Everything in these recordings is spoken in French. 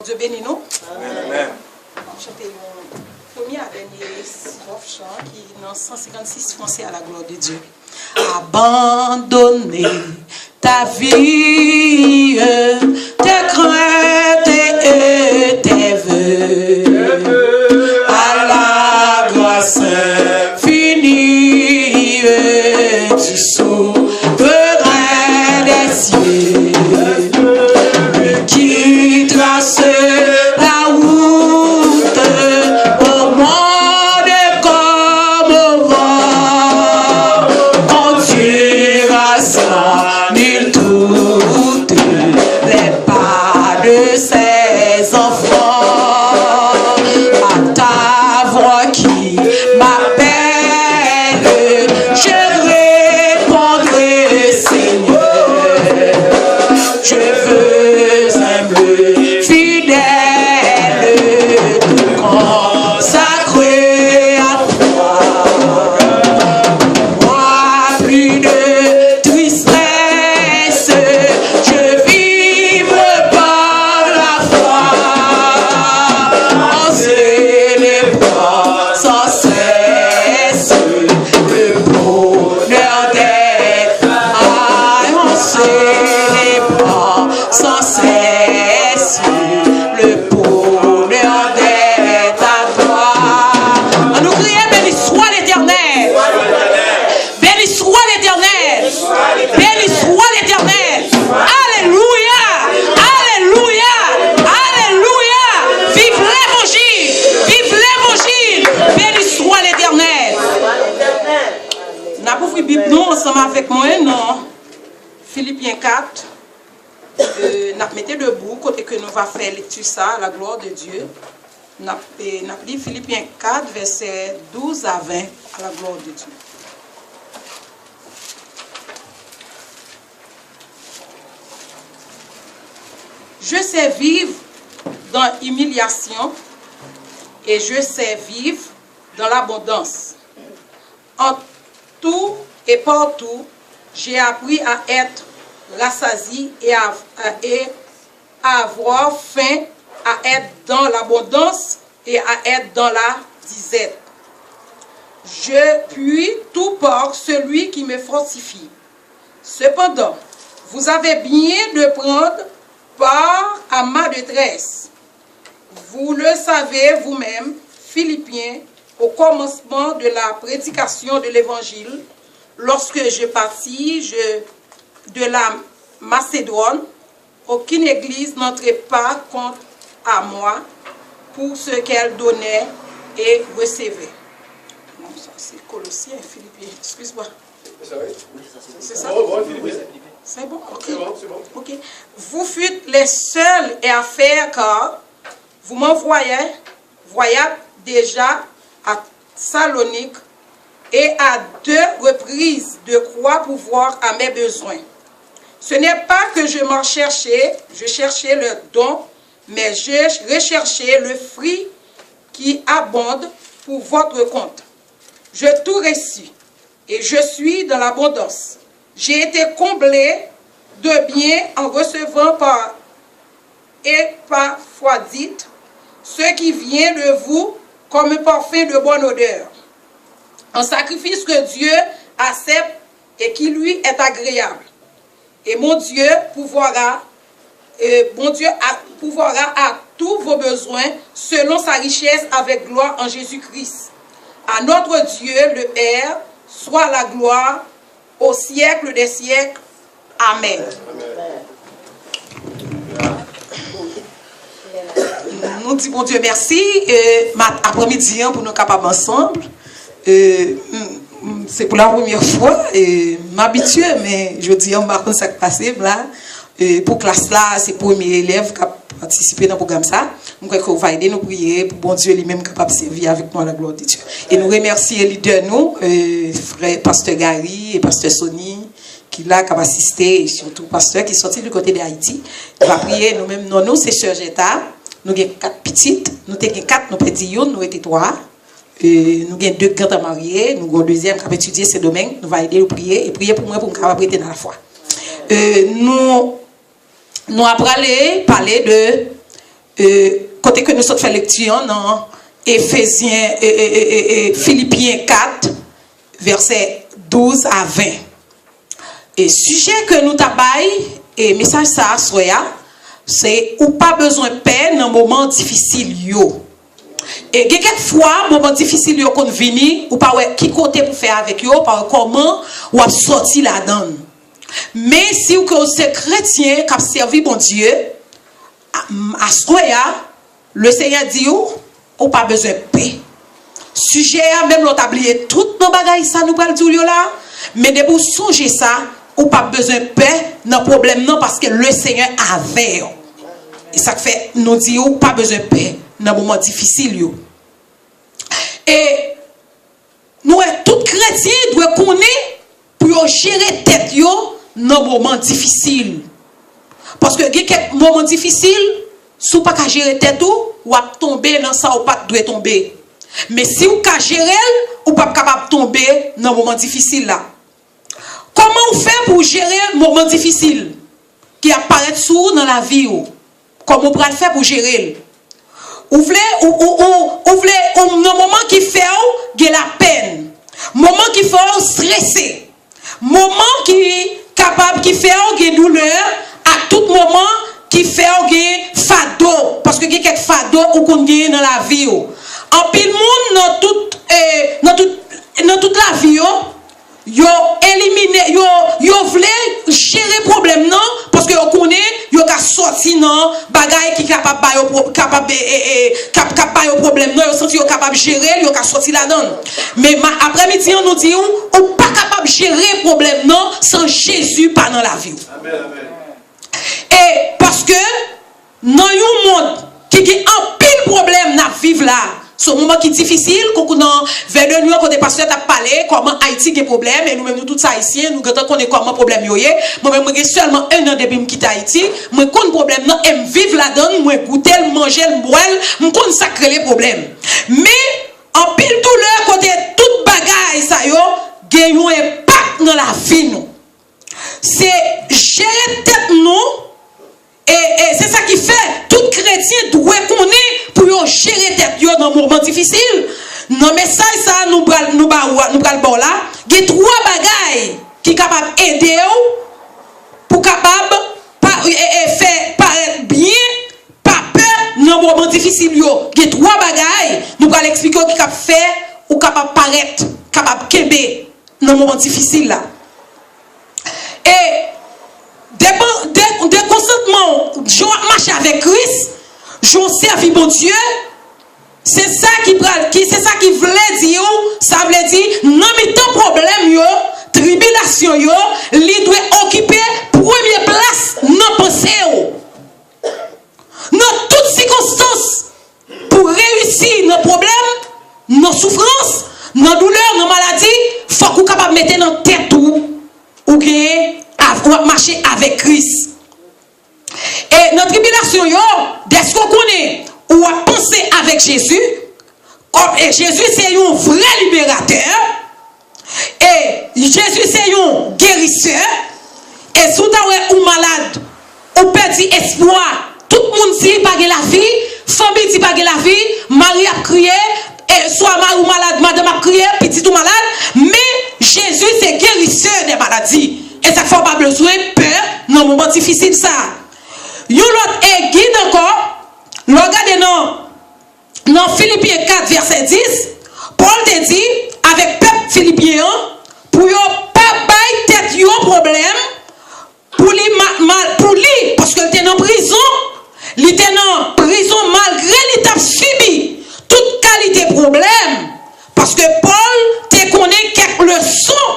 Dieu bénit nous. Amen. Chanter le premier à dernier strophe chant qui est dans 156 français à la gloire de Dieu. Abandonner ta vie, tes craintes et tes vœux à la grâce infinie du souverain des cieux qui trace la route au monde comme au vent. Mon Dieu rassemble toutes les pas de ses enfants. À ta voix qui m'appelle, je répondrai, Seigneur. Je veux humble, fidèle, consacré à toi. Moi, plus de tristesse, je vive par la foi, en célébrant sans cesse le bonheur d'être. En célébrant sans cesse le bonheur d'être à toi. On nous crie, béni soit l'Éternel. Béni soit l'Éternel. Béni soit l'Éternel. Alléluia. Alléluia. Alléluia. Vive l'évangile. Vive l'évangile. Béni soit l'Éternel. N'a pas ouvert Bible nous ensemble avec moi, non? Philippiens 4. Nous mettons debout, côté que nous va faire lecture ça, la gloire de Dieu. Nous dit Philippiens 4, versets 12 à 20, à la gloire de Dieu. Je sais vivre dans l'humiliation et je sais vivre dans l'abondance. En tout et partout, j'ai appris à être rassasié et à avoir faim, à être dans l'abondance et à être dans la disette. Je puis tout par celui qui me fortifie. Cependant, vous avez bien de prendre part à ma détresse. Vous le savez vous-même, Philippiens, au commencement de la prédication de l'Évangile, lorsque je partis de la Macédoine, aucune église n'entrait pas contre à moi pour ce qu'elle donnait et recevait. Non, ça c'est Colossiens, Philippiens, excuse-moi. C'est ça? C'est bon, ok. Ok. Vous fûtes les seuls à faire car vous m'envoyez déjà à Salonique et à 2 reprises de croix pour voir à mes besoins. Ce n'est pas que je m'en cherchais, je cherchais le don, mais je recherchais le fruit qui abonde pour votre compte. Je tout reçu et je suis dans l'abondance. J'ai été comblé de biens en recevant par Épaphrodite ce qui vient de vous comme un parfum de bonne odeur. Un sacrifice que Dieu accepte et qui lui est agréable. Et mon Dieu pourvoira à tous vos besoins selon sa richesse avec gloire en Jésus-Christ. À notre Dieu, le Père, soit la gloire au siècle des siècles. Amen. Nous disons bon Dieu merci. Après-midi, pour nous capables ensemble. C'est pour la première fois. M'habitue, mais je dis, on va voir ça qui passe là. Pour classe là, c'est pour mes élèves qui ont participé dans le programme ça. Nous croyons qu'on va aider nous prier pour bon Dieu lui-même capable de servir avec nous à la gloire de Dieu. Et nous remercions les leaders nous, frère pasteur Gary et pasteur Sonny, qui là qui a assisté, et surtout pasteur qui est sorti du côté d'Haïti. On va prier nous-mêmes. Nous, c'est Sœur Jetta. Nous avons 4 petites. Nous avons 4, nous avons nous étions 3. Nous avons 2 grands mariés. Nous avons un deuxième qui a étudié ce domaine. Nous allons aider à prier. Et prier pour moi pour nous prêter dans la foi. Nous avons parlé de côté que nous sommes fait lecture dans Éphésiens et Philippiens 4, versets 12 à 20. Et sujet que nous tabaille, et message ça, c'est ou pas besoin de paix dans un moment difficile. Et quelquefois, moment difficile yo qu'on vini, ou pas qui côté pour faire avec yo, par comment ou a sorti la donne. Mais si vous êtes chrétien qui a servi bon Dieu, à soya, le Seigneur dit ou pas besoin de paix. Sujet même l'autre oublié tout nos bagages ça nous parle dire là, mais de pour songer ça, ou pas besoin de paix dans problème non parce que le Seigneur avait. Et ça fait nous dit ou pas besoin de paix dans moment difficile. Et nous tout chrétien doit connaître pour gérer tête yo dans moment difficile. Parce que quelques moments difficiles, si vous pas gérer tête ou à tomber dans ça ou pas doit tomber. Mais si vous pas gérer, ou pas capable de tomber dans moment difficile là. Comment vous faites pour gérer moment difficile qui apparaît sous dans la vie ou? Comment vous pouvez faire pour gérer? Vous voulez un moment qui fait la peine, moment qui fait stresser, moment qui capable qui fait douleur à tout moment qui fait fado parce que quelques fado ou qu'on gagne dans la vie. En pile monde dans toute la vie yo éliminer yo voulait gérer problème non parce que yo connaît yo ka sorti non bagaille qui capable problème non yo senti yo capable gérer yo ka sorti là dedans mais après-midi on nous dit ou pas capable gérer problème non sans Jésus pas dans la vie. Amen, amen. Et parce que dans un monde qui a un pile problème n'a vivre là. C'est un moment qui est difficile, quand on a vers le nuit, quand les pasteurs ont parlé, comment Haïti a des problèmes, et nous-mêmes, nous tous haïtiens, nous connaissons comment problème y est. Moi-même, j'ai seulement un an depuis que je quitte Haïti, je connais problème, je vivre là-dedans, je goûter, manger, boire, je connais sacré les problèmes. Mais, en pile douleur, côté toute bagaille, ça y est, il y a un impact dans la vie, nous. C'est gérer tête, nous. Et c'est ça qui fait, tout chrétien doit connaître pour gérer tête dans un moment difficile. Dans le message, ça, nous allons bon là. Il y a 3 bagailles qui sont capables d'aider pour capable faire paraître bien, pas peur dans un moment difficile. Il y a 3 bagailles, nous allons expliquer qui capable faire ou capable paraître, capable kembe dans un moment difficile là. Et de consentement, je marche avec Christ, je servis mon Dieu. C'est ça qui voulait dire, ça voulait dire, non mais ton problème, tribulation, il doit occuper première place dans pensée. Dans toutes circonstances, pour réussir nos problèmes, nos souffrances, nos douleurs, nos maladies, il faut qu'on soit capable de mettre dans tête ou marcher avec Christ. Et notre tribulation, dès qu'on connaît ou à penser avec Jésus, et Jésus c'est un vrai libérateur, et Jésus c'est un guérisseur, et si vous êtes malade, ou perdu espoir, tout le monde dit pas la vie, famille dit pas la vie, Marie a crié, et soit mari ou malade, madame a crié, petit ou malade, mais Jésus c'est guérisseur des maladies. Et ça ne fait pas besoin de peur dans un moment difficile ça. Yon l'autre est guide encore. Regardez dans Philippiens 4 verset 10. Paul te dit avec peuple philippien pour yon pas bailler tête yon problème pour lui parce qu'il était en prison. Il était en prison malgré qu'il a subi toute qualité de problème parce que Paul te connaît quelques leçons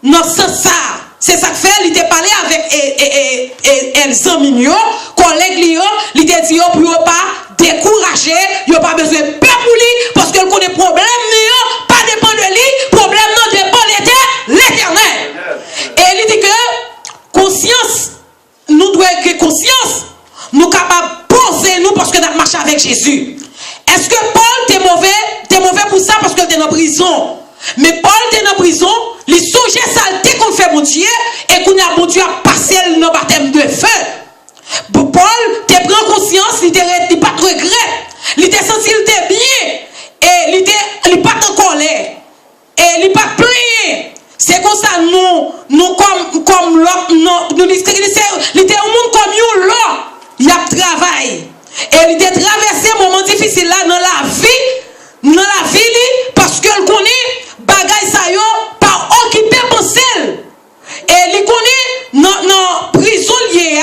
dans ce sens. C'est ça que fait, il était parlé avec Elsa Mignon, collègue, il était dit pour ne pas décourager, il n'y a pas besoin de peur pour lui, parce qu'il connaît problème, pas dépend de lui, problème non dépend de l'Éternel. Et il dit que conscience, nous devons avoir conscience, nous capables de poser nous parce que nous marchons avec Jésus. Est-ce que Paul était mauvais pour ça parce qu'il était en prison? Mais Paul était en prison, les sujets saletés qu'on fait mon Dieu et qu'on a mon Dieu à passer dans le baptême de feu. Paul te prend conscience, il pas comme l'autre, non, il était un monde comme nous, là, il y a travail. Et il était traversé un moment difficile là dans la vie, parce qu'elle connaît bagay sa yo, par occuper pensée. Et il connaît dans prison liée,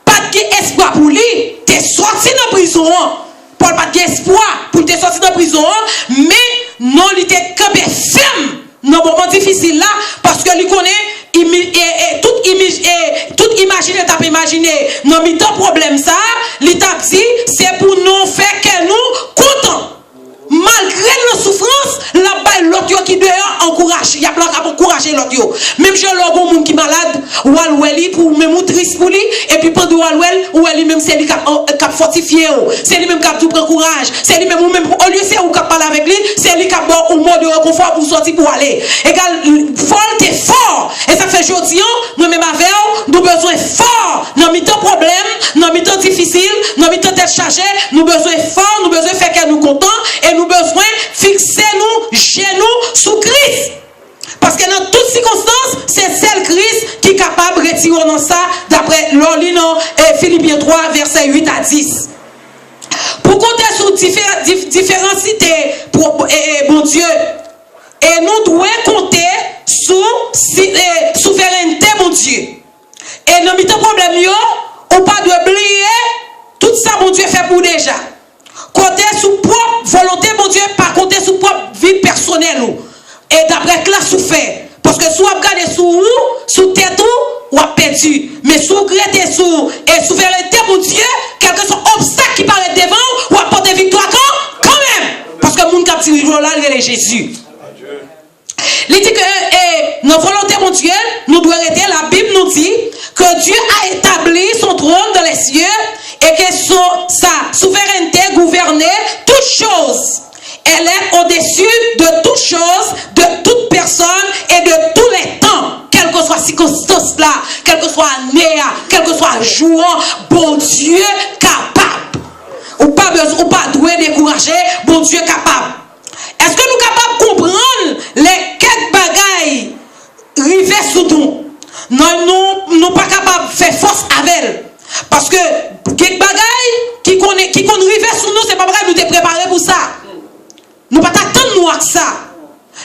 pas d'espoir pour lui, t'es sorti de prison. Paul pas d'espoir pour te sortir de prison, mais non, il était campé ferme dans un moment difficile là, parce que il connaît tout imaginer, t'as imaginé, non, mais ton problème ça, il t'a dit, c'est pour nous faire que nous contents. Malgré la souffrance, la balle l'autre qui dehors encourage, il y a plein qui encourager l'autre. Même je l'ai monde qui est malade, ou elle pour même triste pour lui, et puis pendant ou elle même c'est lui qui a fortifié, c'est lui même qui a tout prendre courage, c'est lui même ou même au lieu c'est ou qui parler avec lui, c'est lui qui a bon au mode de réconfort pour sortir pour aller. Égal fort et fort. Et ça fait aujourd'hui, nous même avec nous besoin fort dans mes temps problèmes, dans mes temps difficiles, dans mes temps tête chargée, nous besoin fort, nous besoin faire que nous contents et nous besoin fixer nous genoux sous Christ. Parce que dans toutes circonstances, c'est celle Christ qui est capable de retirer dans ça, d'après l'Orlinon et Philippiens 3, versets 8 à 10. Pour compter sur différencité pour bon Dieu, et nous devons compter sur souveraineté mon Dieu. Et dans notre problème, on pas d'oublier tout ça mon Dieu fait pour déjà. Compter sur propre volonté mon Dieu, pas compter sur propre vie personnelle. Et d'après classe ou fait. Parce que si vous regardez sous vous, sous tête ou a perdu. Mais si vous regardez sous et souveraineté mon Dieu, quel que soit obstacle qui paraît devant, ou apporter victoire quand même. Parce que le monde qui a tiré là, il est Jésus. Il dit que notre volonté mon Dieu, nous devons arrêter. La Bible nous dit que Dieu a établi son trône dans les cieux et que sa souveraineté gouvernait toutes choses. Elle est au-dessus de toutes choses, de toute personne et de tous les temps. Quelle que soit circonstance là, quelle que soit année, quel que soit jour, bon Dieu capable. Ou pas besoin, ou pas doué décourager, bon Dieu capable. Est-ce que nous sommes capables de comprendre les quelques bagailles rivés sous nous? Non, nous pas capables de faire force avec elle. Parce que quelques bagailles qui qu'on rivés sous nous, c'est pas vrai, nous sommes préparés pour ça. Nous ne pouvons pas attendre nous avec ça.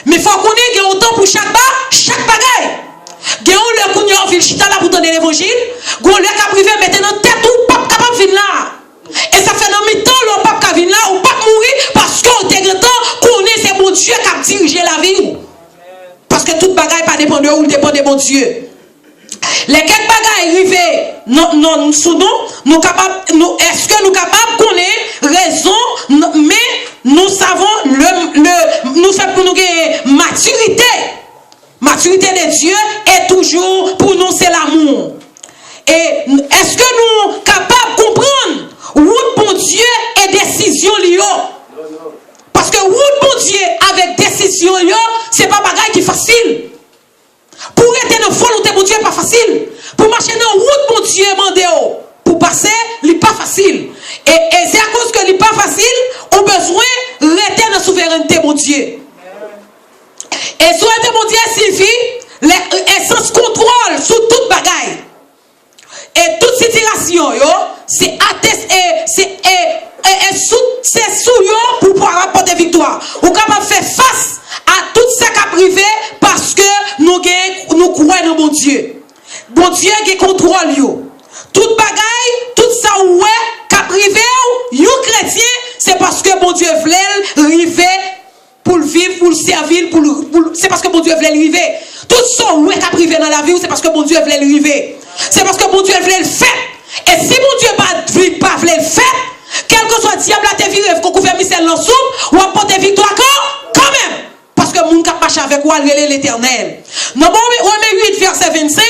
Mais il faut qu'on ait autant pour chaque bagaille. Il y a un peu de ville chita là pour donner l'évangile. Il y a un peu privé maintenant tête ou pas capable de venir là. Et ça fait dans le temps le pape qui vient là ou pas mourir parce qu'on est grand temps qu'on est c'est bon Dieu qui a dirigé la vie. Parce que toute bagaille pas dépend de où dépend de bon Dieu. Les quelques bagailles arrivées non sous nous capables est-ce que nous capables qu'on ait raison mais nous savons nous faisons pour nous gagner maturité de Dieu est toujours pour nous c'est l'amour. Et est-ce que nous sommes capables de comprendre où bon Dieu est décision liée? Parce que où bon Dieu avec décision liée, c'est pas bagaille qui est facile. Pour être dans la volonté de Dieu, n'est pas facile. Pour marcher dans la route, mon Dieu, pour passer, ce n'est pas facile. Et c'est à cause que ce n'est pas facile, on a besoin de rester dans la souveraineté, mon Dieu. Et souveraineté, mon Dieu, signifie sans contrôle sur toute bagaille. Et toute situation, c'est sous pour pouvoir apporter victoire. Ou capable de faire face à tout ça qui a privé parce que nous croyons dans mon Dieu. Bon Dieu qui contrôle yo. Toute bagaille, tout ça ouais qui a privé ou chrétien, c'est parce que bon Dieu voulait arriver pour le vivre, pour le servir, c'est parce que bon Dieu voulait arriver. Tout ça ouais qui a privé dans la vie, c'est parce que bon Dieu voulait arriver. C'est parce que bon Dieu voulait le faire. Et si mon Dieu pas voulait le faire, quel que soit le diable à te virer, qu'on couvre Michel dans soupe, ou apporter victoire quand même. Parce que mon cap marche avec moi, l'éternel. Dans Romains 8, verset 25,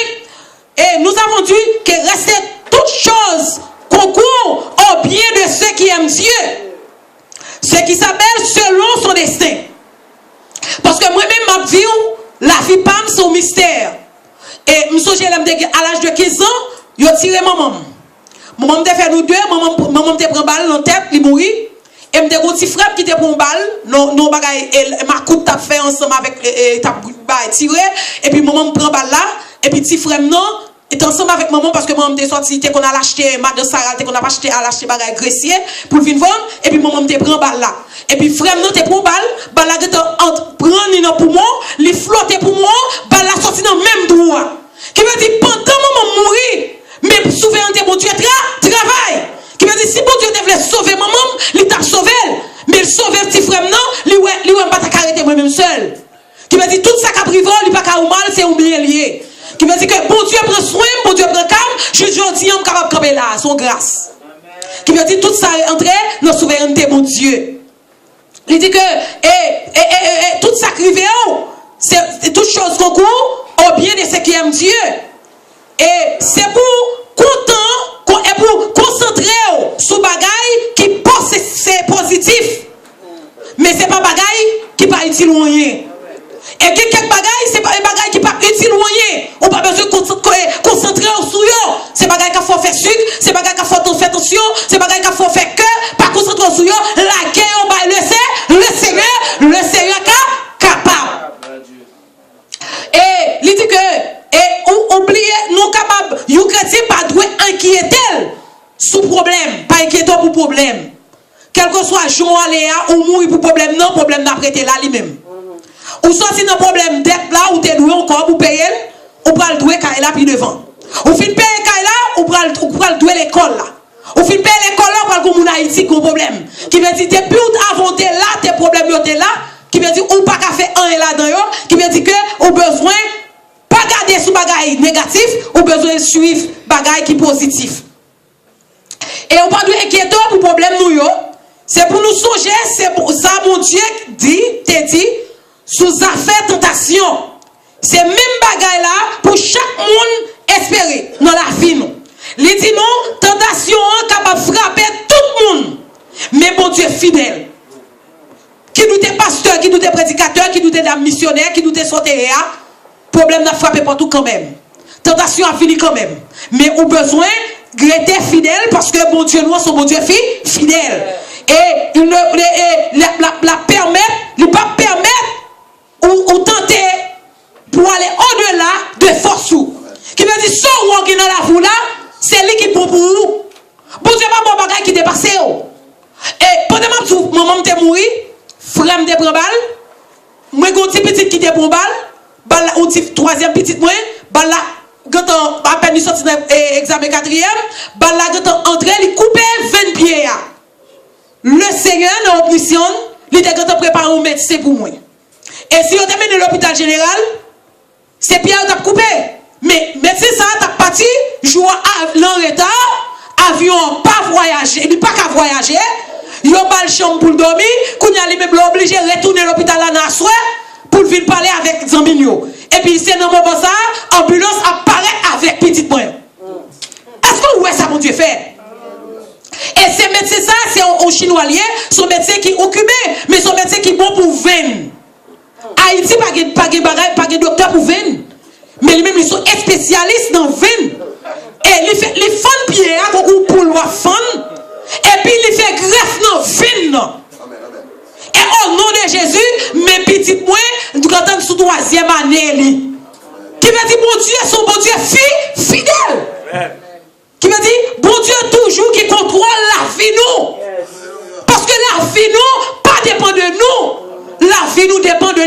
et nous avons dit que restait toutes choses concourent au bien de ceux qui aiment Dieu. Ce qui s'appelle selon son destin. Parce que moi-même, ma vie, la vie pas c'est un mystère. Et je me à l'âge de 15 ans, je tiré maman. Maman me fait nous deux, maman me prend balle dans la tête, il mourit. Et je me un petit frère qui te prend balle, non bagaille, ma coupe t'a fait ensemble avec t'a tiré, et puis maman me prend balle là, et puis petit frère non est ensemble avec maman parce que maman m'était sorti qu'on a acheté madame Sarah qu'on a acheté à l'acheter bagage gressier pour venir vendre et puis maman m'était prend balle là et puis frère non t'es prend balle là prend dans poumon li flotter poumon balle là sorti dans même droit qui veut dire pendant maman mourir mais souveraineté bon Dieu travail qui veut dire si bon Dieu devait sauver maman il t'a sauvé mais sauver petit frère non lui pas t'arrêter moi même seul qui veut dire tout ça qu'a privé il pas qu'à mal c'est oublier lié qui veut dire que bon Dieu prend soin bon Dieu prend calme je dis on capable camper là son grâce qui veut dire tout ça est entré dans souveraineté bon Dieu il dit que tout ça privé c'est toute chose qu'on court au bien de ceux qui aiment Dieu et c'est pour content et pour concentrer sur bagaille qui pense c'est positif mais c'est pas bagaille qui pas utile ou rien et quelques bagailles c'est pas des bagailles qui pas utile ou rien on pas besoin de concentrer sur eux c'est bagaille qu'il faut faire sucre c'est bagaille qu'il faut faire attention c'est bagaille qu'il faut faire cœur pas concentrer sur eux la guerre on va le Seigneur capable et il dit que et oubliez nous capable you chrétien pas doit inquiéter sous problème pas inquiéter pour problème quel que soit jour aléa ou mourir pour problème non problème n'a prêté là lui-même ou sorti dans problème dette là ou t'es doué encore pour payer ou pral doué caille là puis devant ou fin payer caille là ou pral doué l'école là ou fin payer l'école là pral comme Haïti gros problème qui veut dire depuis ou avant t'es là tes problèmes yo t'es là qui veut dire ou pas qu'à faire un et là dedans qui veut dire que ou besoin pas garder sous bagaille négatif ou besoin suivre bagaille qui positif et on pas doit inquiéter pour problème nous yo c'est pour nous songer c'est pour ça mon Dieu t'es dit sous affaire tentation c'est même bagaille là pour chaque monde espérer dans la vie nous il dit non tentation capable frapper tout le monde mais bon Dieu fidèle qui nous est pasteur qui nous est prédicateur qui nous est missionnaire qui nous est sauté problème n'a frappé partout quand même tentation a fini quand même mais au besoin rester fidèle parce que bon Dieu nous son bon Dieu fidèle et il la permet il pas permettre ou tenter pour aller au-delà de force qui veut dire soit ou qui dans la foule là c'est lui qui pour vous bon Dieu pas bon bagage qui dépasse et pendant que maman t'est mouru frère me prend balle moi gon petit petit qui te prend balle on dit troisième petite moi balle là quand à peine sorti dans examen quatrième balle là quand entré il couper 20 pieds le Seigneur dans l'option il était quand préparer un médecin pour moi et si on t'amène à l'hôpital général c'est Pierre qui a coupé mais médecin ça t'a parti jouer en retard avion pas voyager il pas qu'à voyager il a pas le chambre pour dormir qu'on y a lui même obligé de retourner à l'hôpital là dans soir pour venir parler avec Zambinio et puis c'est dans moment ça ambulance apparaît avec petite point est-ce que ouais ça mon Dieu fait et ces médecins ça c'est un chinois lié son médecin qui occupé mais son médecin qui bon pour veine Haïti pas de docteur pour veine mais lui-même ils sont spécialistes dans veine et il fait les fans pieds pour le fan et puis il fait greffe dans veine et au nom de Jésus mes petites moins nous entendons sous troisième année qui veut dire bon Dieu son bon Dieu fidèle qui veut dire bon Dieu toujours qui contrôle la vie nous parce que la vie nous pas dépend de nous la vie nous dépend de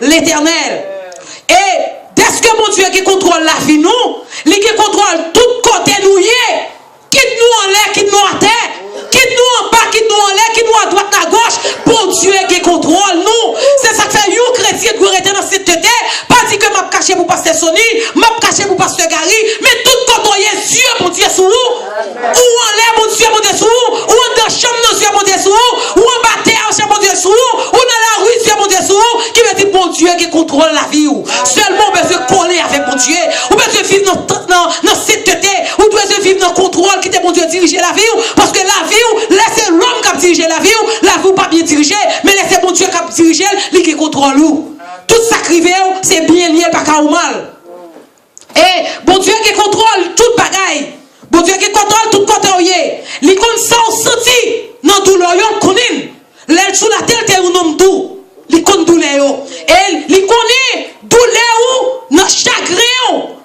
l'éternel et dès que mon Dieu qui contrôle la vie nous lui qui contrôle tout côté nous quitte nous en l'air quitte nous en terre quitte nous en bas quitte nous en l'air quitte nous à droite à gauche bon Dieu qui contrôle nous c'est ça que fait un chrétien doit rester dans cette terre pas dire que m'a caché pour pasteur Sony m'a caché pour pasteur Gary mais tout côté Dieu mon Dieu sous ou en l'air mon Dieu mon Dieu sous ou en dans chambre mon Dieu mon Dieu sous ou en bas terre mon Dieu sous ou dans la rue Dieu mon Dieu sous qui veut dire bon Dieu qui contrôle la vie ou seulement besoin coller avec mon Dieu ou besoin vivre dans cette terre ou besoin vivre dans contrôle qui te bon Dieu diriger la vie parce que la vie laissez l'homme qui dirige la vie la vie pas bien dirigée mais laissez bon Dieu qui dirige lui qui contrôle nous tout ça crivé c'est bien lié pas qu'à mal et bon Dieu qui contrôle toute bagaille bon Dieu qui contrôle tout côté il compte ça senti dans douleur yo connaît l'air sous la tête ou non tout il compte douleur et il connaît douleur dans chagrin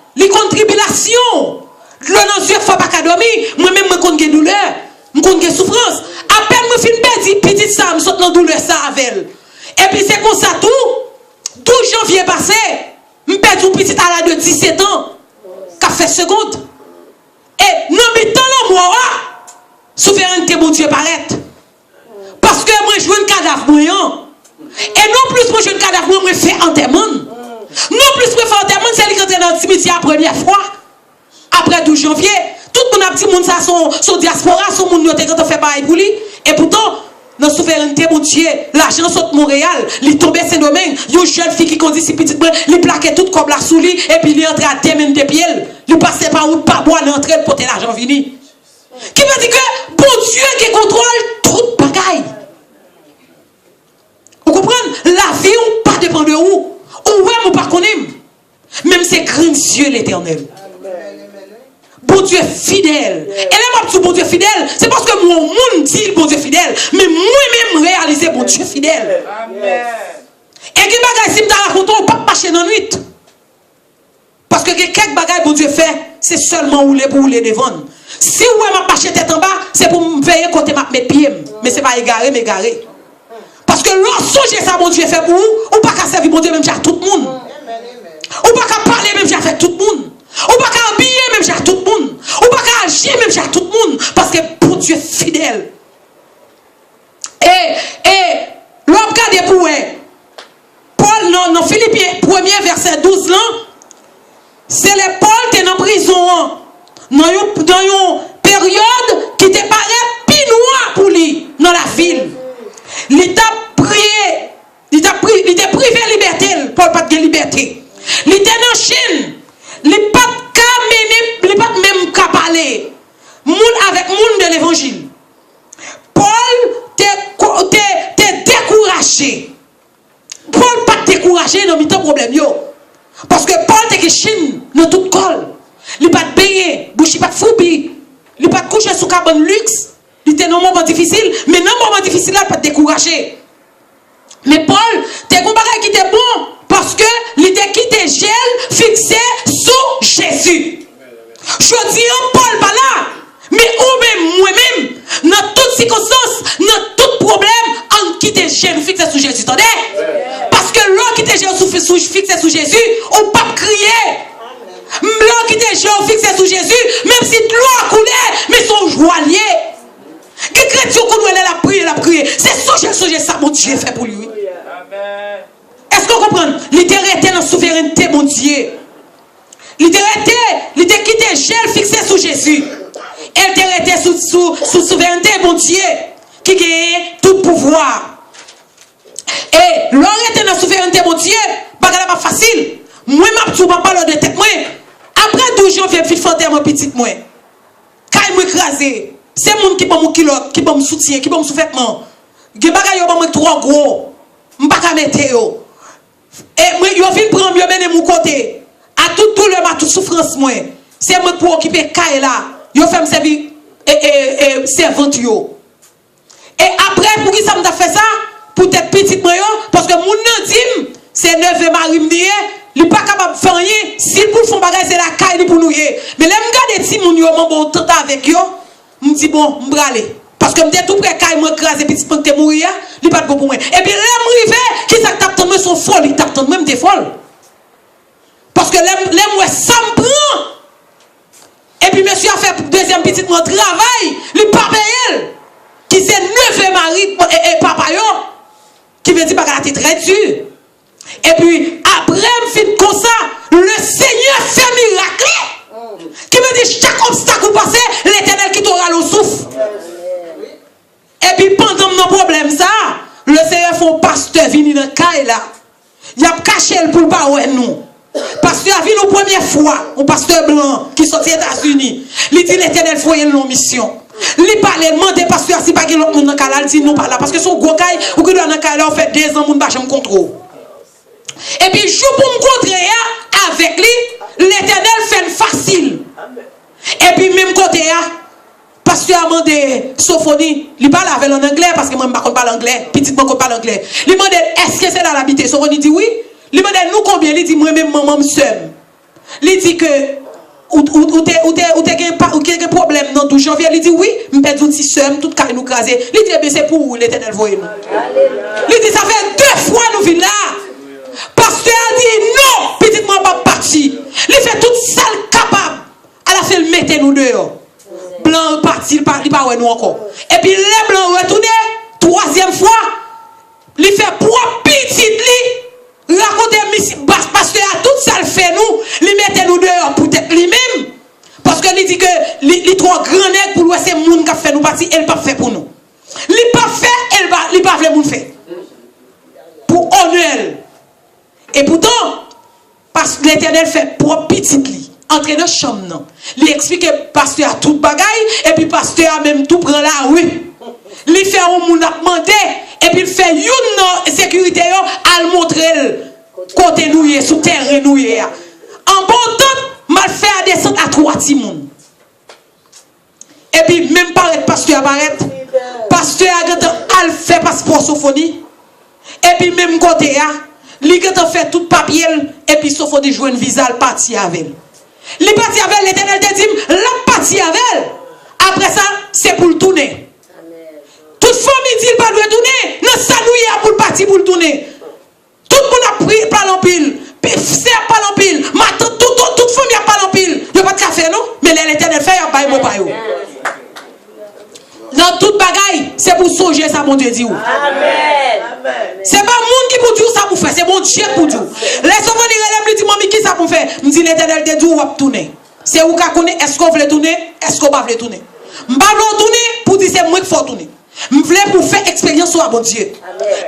dit, petite ça, me saute dans douleur ça avec elle. Et puis c'est comme ça tout, 12 janvier passé, je perds une petite à l'âge de 17 ans, qui a fait seconde. Et non, mais dans le mois, souveraineté, mon Dieu, paraît. Parce que moi, je veux un cadavre moyen. Et non plus, moi, je veux un cadavre moyen, je fais enterrement. Non plus, je fais enterrement, c'est lui qui est dans le cimetière la première fois. Après 12 janvier, tout le monde a petit monde, ça, son diaspora, son monde, quand on fait pareil pour lui. Et pourtant, dans la souveraineté, mon Dieu, l'argent saute Montréal, il tombe Saint-Domingue, une jeune fille qui conduit si petite main, il plaquait tout comme la sous lui, et puis il entre à terme de pied, il passait par où, par bois, il entrait pour l'argent vini. Qui veut dire que, bon Dieu qui contrôle toute bagaille. Vous comprenez? La vie, on pas dépend de où. Ou même, ou pas connaît. Même c'est grand Dieu l'éternel. Bon Dieu fidèle. Et là, ma bon Dieu fidèle, c'est parce que mon monde dit bon Dieu fidèle, mais moi-même réaliser bon Dieu fidèle. Amen. Et que bagaille si m'ta raconté, on pas marcher dans la nuit. Parce que quelques bagaille bon Dieu fait, c'est seulement rouler pour rouler devant. Si vous m'a marché tête en bas, c'est pour me veiller côté m'a mettre pied, mais c'est pas égaré, mais égaré. Parce que lorsque ça bon Dieu fait pour vous, ou pas qu'à servir bon Dieu même à tout le monde. Ou pas qu'à parler même à tout le monde. Ou pas qu'à habiller même à tout le monde. Ou pas qu'à agir même à tout le monde. Parce que pour Dieu fidèle. Et l'homme regardez pour Paul dans Philippiens 1er verset 12 là, c'est le Paul qui est en prison dans une période qui te paraît plus noire pour lui dans la ville. Il t'a prié, il t'a privé de liberté, Paul pas de liberté. Il était en Chine, il n'a pas même qu'à parler avec monde de l'évangile. Paul t'es découragé. Paul pas découragé dans le problème. Parce que Paul t'es Chine dans toute colle. Il n'a pas de payer, il n'a pas de foubi, il n'a pas de coucher sous carbone luxe. Il était dans un moment difficile, mais dans un moment difficile, il n'a pas découragé. Mais Paul, t'es comparé qui était bon parce que il était quitté gel fixé sous Jésus. Je dis Paul pas là, mais ou même moi-même, dans toutes circonstances, dans tout problème, on quitte gel fixé sous Jésus. Attendez? Parce que l'on quitte gel fixé sous Jésus, on ne peut pas crier. L'on quitte gel fixé sous Jésus, même si l'eau a coulé, mais son joaillier. Les chrétiens qui la prié. C'est ce ça, mon Dieu, fait pour lui. Est-ce qu'on comprend? Littéralement dans la souveraineté, mon Dieu. Il était quitté gel fixé sous Jésus. Elle était sous souveraineté, mon Dieu, qui gagne tout pouvoir. Et l'on était dans la souveraineté, mon Dieu, c'est pas facile. Moi, je ne parle de tête. Après 12 janvier, je vais faire mon petit. Quand je m'écraser. C'est le monde qui va me culotte, qui va me soutien, qui va me sous-vêtement. Il y a des gens qui trop gros. Je ne peux pas mettre. Et je vais prendre mon côté. À toute douleur, à toute souffrance. C'est moi pour occuper Kaye là. Je vais me servir servante. Et après, pour qui ça m'a fait ça? Pour être petite, parce que mon nom c'est 9 mari m'dié. Il n'est pas capable de faire rien. S'il pour font bagage, c'est la Kaye pour nous. Mais là, je regarde si mon yo, mon temps avec yo. Je me dis bon, je vais aller. Parce que je suis tout près quand je m'écrase et puis je vais mourir, il n'y a pas de go pour moi. Et puis là, je me qui ça tape dans moi sont folles, ils tapent même des folles. Parce que là, moi, ça me prend. Et puis monsieur a fait deuxième petite mon travail, il pas payé. Qui c'est 9 mari et papa yo, qui veut dire que la très dur. Et puis après, je fais comme ça, le Seigneur fait miracle. Qui veut dire chaque obstacle passé, l'Éternel qui t'aura le souffle. Et puis pendant nos problèmes ça, le Seigneur fait un pasteur venir dans le cas là. Il a caché le pour le pas nous. Pasteur a vu la première fois, un pasteur blanc qui sortit des États-Unis. Il dit l'Éternel faut une mission. Il parlait, demandait pasteur si pas qu'il l'autre monde dans le cas là, il dit non pas là parce que son gros caille ou que dans le cas là on fait 2 ans mon pas jamais contrôle. Et puis je pour me contrer avec lui, l'Éternel fait facile. Et puis même côté pasteur a demandé Sophonie, il parle avec en anglais parce que moi je ne parle pas anglais, petit moi je parle anglais. Il demande est-ce que c'est là l'habiter? Sophonie dit oui. Il demande nous combien? Il dit moi même maman me seul. Il dit que ou t'es problème dans 12 janvier, il dit oui, je perds tout petit somme, tout cas nous craser. Il dit c'est pour où l'Éternel voyez nous. Il dit ça fait 2 fois nous venons là. Pasteur a dit non, petit moi pas parti. Il fait toute salle capable. À la fin, il mettait nous dehors. Blanc parti, il pas nous encore. Et puis les blancs retournés, 3e fois, il fait pour petit li. Raconter pasteur a toute salle fait nous, il mettait nous dehors pour être lui-même. Parce que il dit que il est trop grand nègre pour voir ces gens qui fait nous partir, il pas fait pour nous. Il pas fait, il pas fait nous faire. Pour honneur. Et pourtant, parce que l'Éternel fait pour petit li, entre dans la chambre. Il explique que pasteur a tout bagaille, et puis pasteur a même tout prend la rue. Il fait un monde à demander, et puis il fait une sécurité à le montrer côté nous, sous terre nous. En bon temps, mal fait à descendre à 3 timons. Et puis même paraît pasteur apparaît, pasteur a fait passeport sophonie, et puis même côté il a fait tout papier, et puis sophonie joue un visa, il parti avec elle. Il parti avec elle, l'Éternel te dit, la parti avec elle. Après ça, c'est pour le tourner. Toute famille dit, il pas doit tourner. Non, ça nous y a pour le parti pour le tourner. Tout le monde a pris par l'empile. C'est pas l'empile. Toute famille a pas l'empile. Il n'y a pas de café, non? Mais l'Éternel fait, il n'y a pas de mot. Dans toute bagaille, c'est pour songer ça, mon Dieu dit. Amen. C'est pas monde qui pour dire ça pour faire, c'est mon Dieu pour dire. Laissez-moi dire, elle me dit, mamie, qui ça pour faire? Je dis, l'Éternel te dit, on va tourner. C'est où qu'on connaît, est-ce qu'on veut tourner, est-ce qu'on va tourner? Je ne vais pas tourner pour dire, c'est moi qu'il faut tourner. Je veux pour faire expérience sur mon Dieu.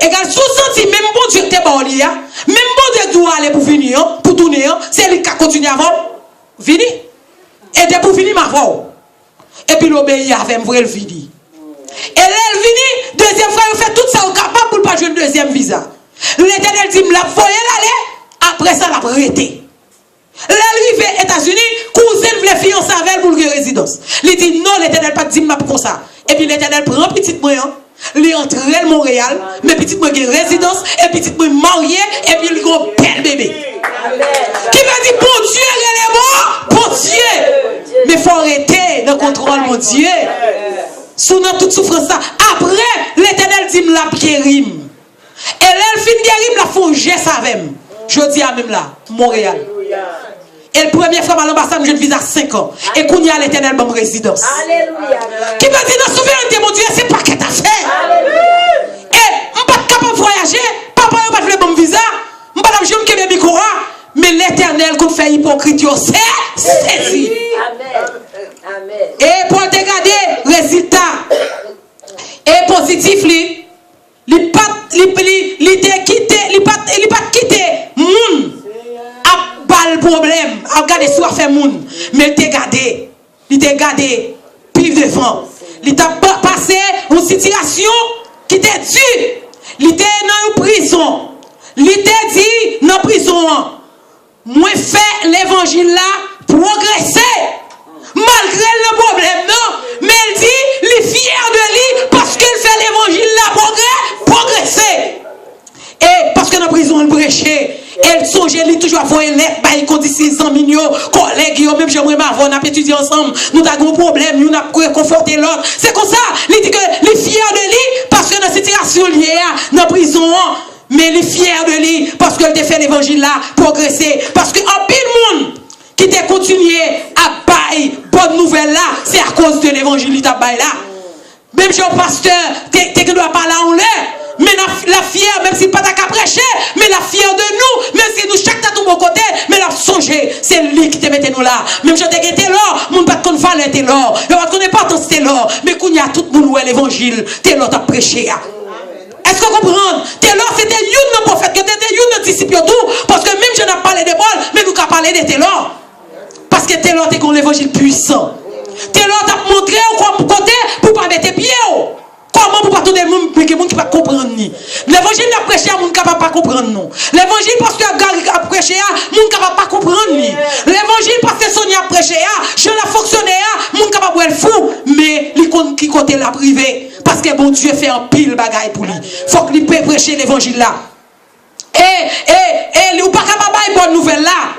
Égal, sous-senti, même bon Dieu t'es bon, même bon Dieu doit aller pour venir, pour tourner, c'est lui qui a continué avant. Vini. Et dès pour finir, ma voix. Et puis l'obéir avec moi, elle vini. Et là, elle vini, deuxième fois, elle fait tout ça au capable pour ne pas jouer un deuxième visa. L'Éternel dit, la voyez l'aller, après ça, la prêté. Là, lui, fait États-Unis, cousin voulait fiancer avec elle pour le résidence. Il dit, non, l'Éternel pas dit, m'a comme ça. Et puis l'Éternel prend petit moyen, il entre à Montréal, mais petit moyen résidence, et petit moyen marié, et puis il a un bel bébé. Qui m'a dit, bon Dieu, elle est mort, bon Dieu. Mais il faut arrêter le contrôle, mon Dieu. Sous toute souffrance, après, l'Éternel dit, la guérim. Et là, elle finit guérim, la faut geste avec. Je dis à même là, Montréal. Et la première fois à l'ambassade, je vis à 5 ans. Et qu'on y a l'Éternel dans ma résidence. Alléluia. Qui m'a dit, dans la souveraineté, mon Dieu, c'est pas qu'elle t'a fait. Et je ne suis pas capable de voyager. Papa n'a pas fait le bon visa. Je ne suis pas capable de faire micro. Mais l'Éternel, qu'on fait hypocrite, c'est saisi. Amen. Et pour te regarder, résultat. Et positif, il pas quitté moun a pas le problème a regarder soit fait moun mais il t'a gardé pif devant il t'a passé une situation qui était dure il était dans une prison il était dit dans prison moi fait l'évangile là progresser malgré le problème non mais il dit il est fier de lui parce qu'il fait l'évangile là progresser. Et parce que dans la prison, elle prêchait, elle songeait, elle toujours envoyé lettre, il dit 6 ans, collègues, même j'aimerais m'avoir, on a étudié ensemble, nous avons un problème, nous avons réconforté l'autre. C'est comme ça, il dit que il est fier de lui parce que dans cette situation liée dans la prison, mais il est fier de lui parce qu'il a fait l'évangile là, progresser. Parce que en pile monde qui t'a continué à bailler bonne nouvelle là, c'est à cause de l'évangile qui t'a baillé là. Même si un pasteur, tu ne dois pas là en l'air. Mais la fière, même si pas ta qu'à prêcher, mais la fière de nous, même si nous chaque temps de mon côté, mais la songer, c'est lui qui te mette nous là. Même si tu es l'or, mon pas de connaître valeur t'es l'or, je ne connais pas tant t'es l'or, mais qu'on y a tout le monde l'évangile, t'es l'or à prêcher. Est-ce que vous comprenez? T'es l'or, c'était une prophète, que t'étais une disciple tout, parce que même je n'ai pas parlé de Paul, mais nous avons parlé de t'es l'or. Parce que t'es l'or, t'es qu'on l'évangile puissant. T'es l'or, t'as montré au côté pour pas mettre pieds. Comment pour pas tout le monde qui ne pas comprendre ni. L'évangile n'a prêché à monde qui ne pas comprendre non. L'évangile parce que Gary a prêché à monde qui ne pas comprendre ni. L'évangile parce que Sonia a prêché à je la fonctionnaire monde qui pas être fou mais l'icône qui côté la privé parce que bon Dieu fait un pile bagaille pour lui. Faut qu'il peut prêcher l'évangile là. Et ou pas capable bonne nouvelle là.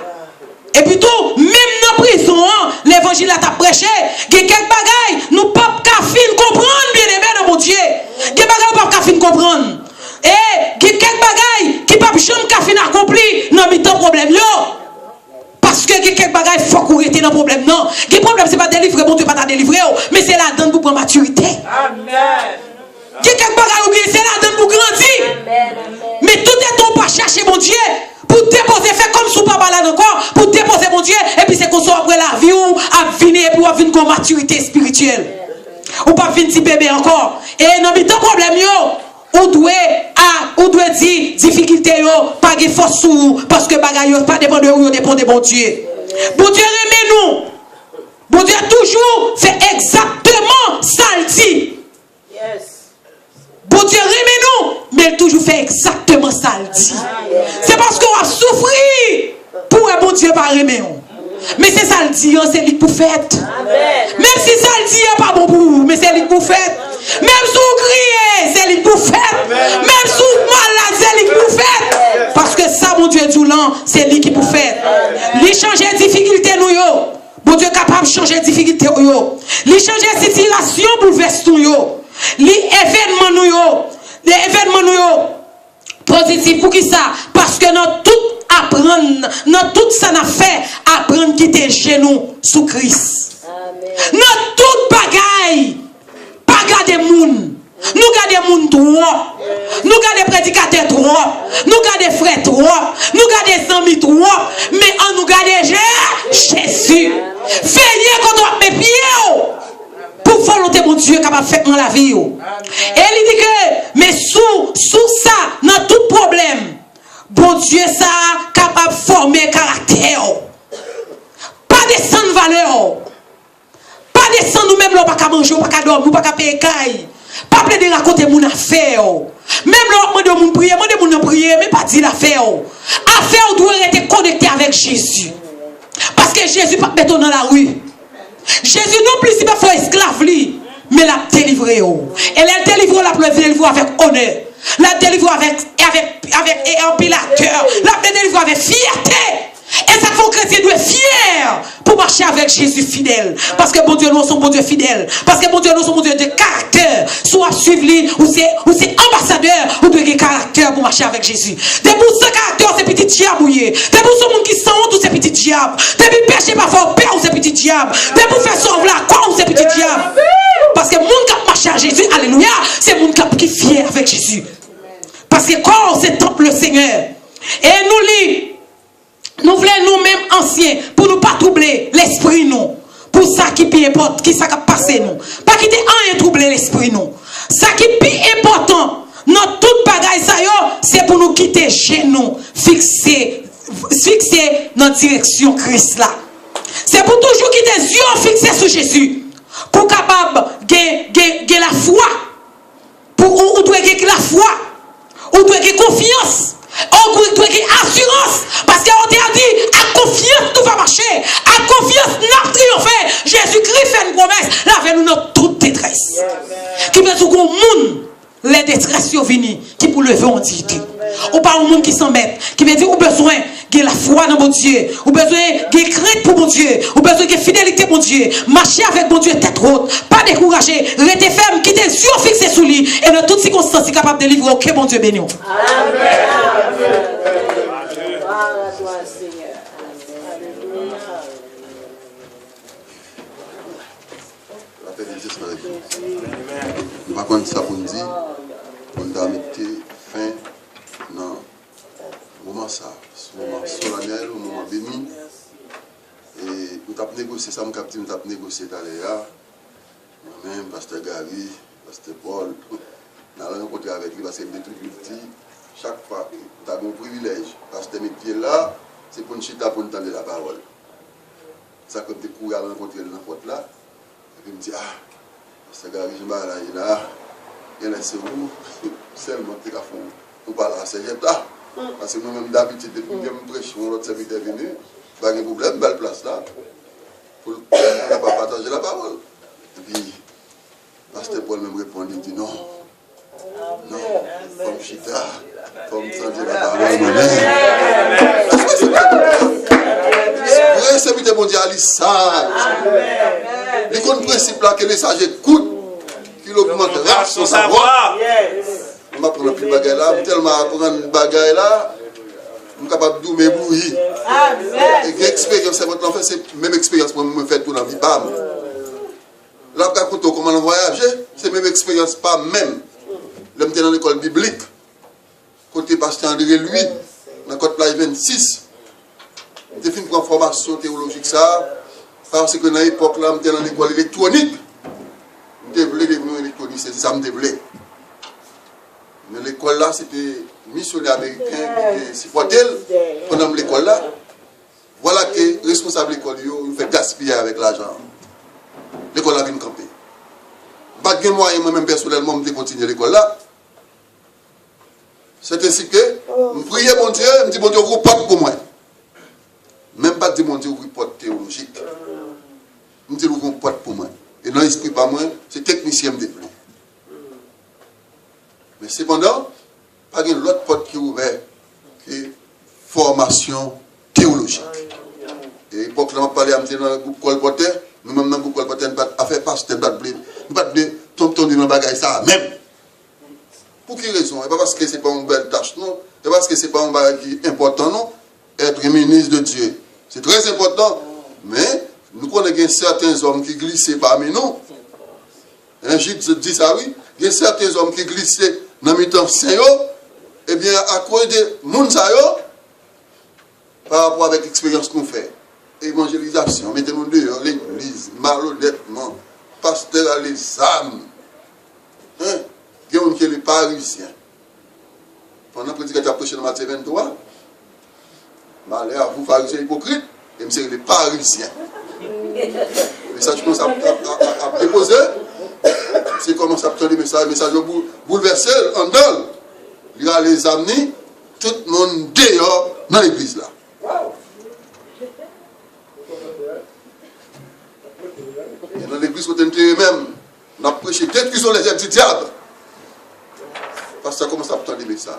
Et puis tout, même dans la prison, l'évangile a prêché, il y a quelques bagailles, nous ne pouvons pas comprendre, bien aimé dans mon Dieu. Il y a des bagailles nous ne pouvons pas comprendre. Et il y a quelques bagailles qui ne peuvent jamais accomplir dans le problème. Parce que il y a quelques bagailles, il faut qu'on reste dans le problème. Non, le problème, ce n'est pas délivrer, bon Dieu, pas délivrer, mais c'est là dedans pour prendre maturité. Amen. Il y a quelques bagailles, c'est là dedans pour grandir. Mais tout est ton pas chercher, mon Dieu. Pour déposer, faire comme sous papa là encore, pour déposer mon Dieu, et puis c'est qu'on soit après la vie, ou à venir, et puis on venir comme maturité spirituelle. Ou pas venir petit bébé encore. Et non, mais ton problème, on doit dire, difficulté, pas de force sous, parce que bagaille, pas dépend de où, on dépend de mon Dieu. Bon Dieu, remet nous. Bon Dieu, toujours fait exactement ça le dit. Yes. Bon Dieu, remet nous, mais il toujours fait exactement ça le dit. C'est parce qu'on a souffert pour un bon Dieu pas remet nous. Mais c'est ça le dit, c'est lui pour faire. Même si ça le dit, pas bon pour vous, mais c'est lui pour faire. Même si vous criez, c'est lui pour faire. Même si vous malade, c'est lui pour faire. Parce que ça, mon Dieu, tout l'an, c'est lui qui pour faire. Lui changer difficulté nous yo. Bon Dieu capable de changer difficulté yo. Lui changer situation bouleverse nous yo. Les événements nous yo. Les événements nous yo. Positif pour qui ça? Parce que dans tout apprendre, dans tout ça n'a fait, apprendre qui tes genoux sous Christ. Dans toute bagaille, pas garder moun. Nous gardons moun trop. Nous gardons prédicateurs trop. Nous gardons frères trop. Nous gardons amis trop. Mais on nous garde Jésus. Veillez contre mes pieds. Pour volonté mon Dieu capable de faire dans la vie. Et il dit que, mais sous ça, dans tout problème, bon Dieu ça capable de former caractère. Pas descendre valeur. Pas descendre nous-mêmes, nous pas qu'à manger, pas qu'à dormir, pas qu'à payer caille. Pas plaider raconter mon affaire. Même là, on demande prier, mais pas dire l'affaire. Affaire doit être connecté avec Jésus. Parce que Jésus pas mettre dans la rue. Jésus non plus, il pas faut esclave lui, mais l'a délivré. Et la délivre la délivre avec honneur. La délivre avec empilateur. La délivre avec fierté. Et ça fait que chrétien doit être fier pour marcher avec Jésus fidèle. Parce que bon Dieu, nous sommes bon Dieu fidèle. Parce que bon Dieu, nous sommes bon Dieu de caractère. Soit suivre lui, ou c'est ambassadeur, ou de caractère pour marcher avec Jésus. Des pour ce caractère, c'est petit diable. Des pour ce monde qui sent honte, ou c'est petit diable. Des pour pécher pas fort père, ou c'est petit diable. Des pour faire sauver la quoi, ou c'est petit diable. Parce que le monde qui marche à Jésus, alléluia, c'est le monde qui est fier avec Jésus. Parce que quand c'est temple le Seigneur. Et nous voulons nous-mêmes anciens pour ne pas troubler l'esprit nous. Pour ça qui est important, qui ça qui passe nous. Pas quitter rien troubler l'esprit nous. Ça qui est plus important dans toute bagaille ça c'est pour nous quitter chez nous, fixer dans la direction Christ là. C'est pour toujours quitter les yeux fixés sur Jésus. Pour capable de la foi. Pour ou doit la foi. Ou doit confiance. On doit avoir assurance. Parce qu'on t'a dit, à confiance, tout va marcher. À confiance, nous avons triomphé. Jésus-Christ fait une promesse. Là, avec nous dans toute détresse. Qui veut dire que monde, les détresses sont venues, qui pour lever en dignité. Ou pas un monde qui s'en met. Qui veut dire, ou besoin de la foi dans mon Dieu. Ou besoin de crainte pour mon Dieu. Ou besoin de fidélité pour mon Dieu. Marcher avec mon Dieu tête haute. Pas décourager. Rester ferme, quitter les yeux fixés sur lui. Et dans toutes circonstances, il est capable de délivrer. Ok, mon Dieu béni. Par contre, ça pour nous dire, on doit mettre fin dans le moment ça, ce moment solennel, le moment béni. Et nous avons négocié ça, nous avons négocié tout à l'heure. Moi-même, Pasteur Gary, Pasteur Paul, nous avons rencontré avec lui parce que nous sommes chaque fois, nous avons un privilège. Pasteur Métier là, c'est pour nous chita pour nous entendre la parole. Ça comme des coups à rencontrer dans la porte là. Et puis il me dit, ah, Pasteur Gary, je m'arrange là. Il y en a c'est où seulement tu as fait on parle à ces gens là parce que nous-mêmes d'habitude depuis que nous prêchons notre serviteur venu pas de problème belle place là pour ne pas partager la parole et puis Pasteur Paul même répond il dit non comme chita comme sentir la parole moi-même il sage. Il compte le principe là que les sages écoutent, qu'il augmentera son savoir. Je vais prendre plus de bagaille là, tellement apprendre une bagaille là, je suis capable de dire mes bouillies. Et l'expérience, c'est votre enfant, c'est la même expérience que je fais tout dans la vie. Bam. Là, quand on comment on voyage, c'est la même expérience, pas même. Là, je suis dans l'école biblique, côté pasteur André lui, dans le code plage 26. J'ai fait une formation théologique, ça, parce que dans l'époque, là, je suis dans l'école électronique. Je voulais devenir électronique, c'est ça que je voulais. Mais l'école là, c'était missionnaire américain qui était supporté pendant l'école là. Voilà que le responsable de l'école, il fait gaspiller avec l'argent. L'école là vient camper. Pas de moyen, moi-même personnellement, de continuer l'école là. C'est ainsi que, je priais mon Dieu, je me dis, bon Dieu, ouvre porte pour moi. Même pas de mon Dieu, ouvre porte théologique. Je me dis, ouvre porte pour moi. Et dans l'esprit, pas moi, c'est technicien de plus. Mais cependant, pas de l'autre porte qui est ouverte que formation théologique. Et à l'époque, je parlais à dans le groupe colporteur, nous-mêmes dans le groupe colporteur, nous ne pouvons pas faire pasteur, nous ne pouvons pas tomber dans le bagage ça même. Pour quelle raison? Et pas parce que ce n'est pas une belle tâche, non. Et parce que ce n'est pas un bagage qui est important, non. Être ministre de Dieu. C'est très important. Mais nous connaissons certains hommes qui glissent parmi nous. Un Gide dit ça, oui. Il y a certains hommes qui glissent dans le temps saint, eh bien, à cause de monde par rapport avec l'expérience qu'on fait. Évangélisation, mettez-nous dehors, l'église, malhonnêtement, pasteur à les âmes. Il y a un qui est le Parisien. Pendant que tu as prêché dans Matthieu 23, malheur à vous, Pharisiens hypocrites, et c'est les Parisiens. Le message qu'on a déposé, c'est comment ça peut le message bouleversé, en dol. Il va les amener, tout le monde dehors dans l'église là. Et dans l'église, quand on même, on a prêché, peut-être qu'ils sont les êtres du diable. Parce que ça commence à prendre des messages.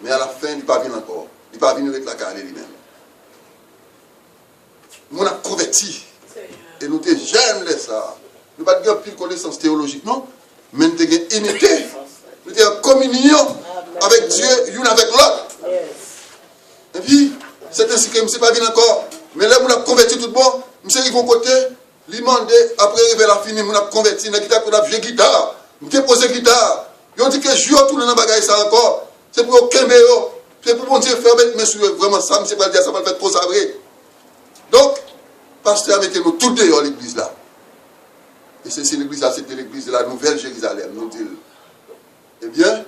Mais à la fin, il n'est pas venu encore. Il n'est pas venu avec la carrière lui-même. Nous on a converti. Et nous sommes jeunes, les ça. Nous n'avons pas de pile connaissance théologique, non. Mais nous avons une unité. Nous avons une communion avec Dieu, l'une avec l'autre. Et puis, c'est ainsi que je ne sais pas bien encore. Mais là, nous avons converti tout le monde. Nous avons arrivé côté. Lui demander, après arriver à la fin, nous avons converti. Nous avons joué guitare. Nous avons posé guitare. Ils ont dit que je joue tout dans le bagage ça encore. C'est pour aucun méo. C'est pour mon Dieu faire mais vraiment ça, je ne sais pas dire ça va le faire trop sabré. Donc, pasteur, mettez-nous tout dehors l'église là. Et c'est l'église là, c'était l'église de la Nouvelle Jérusalem, nous dit. Eh bien,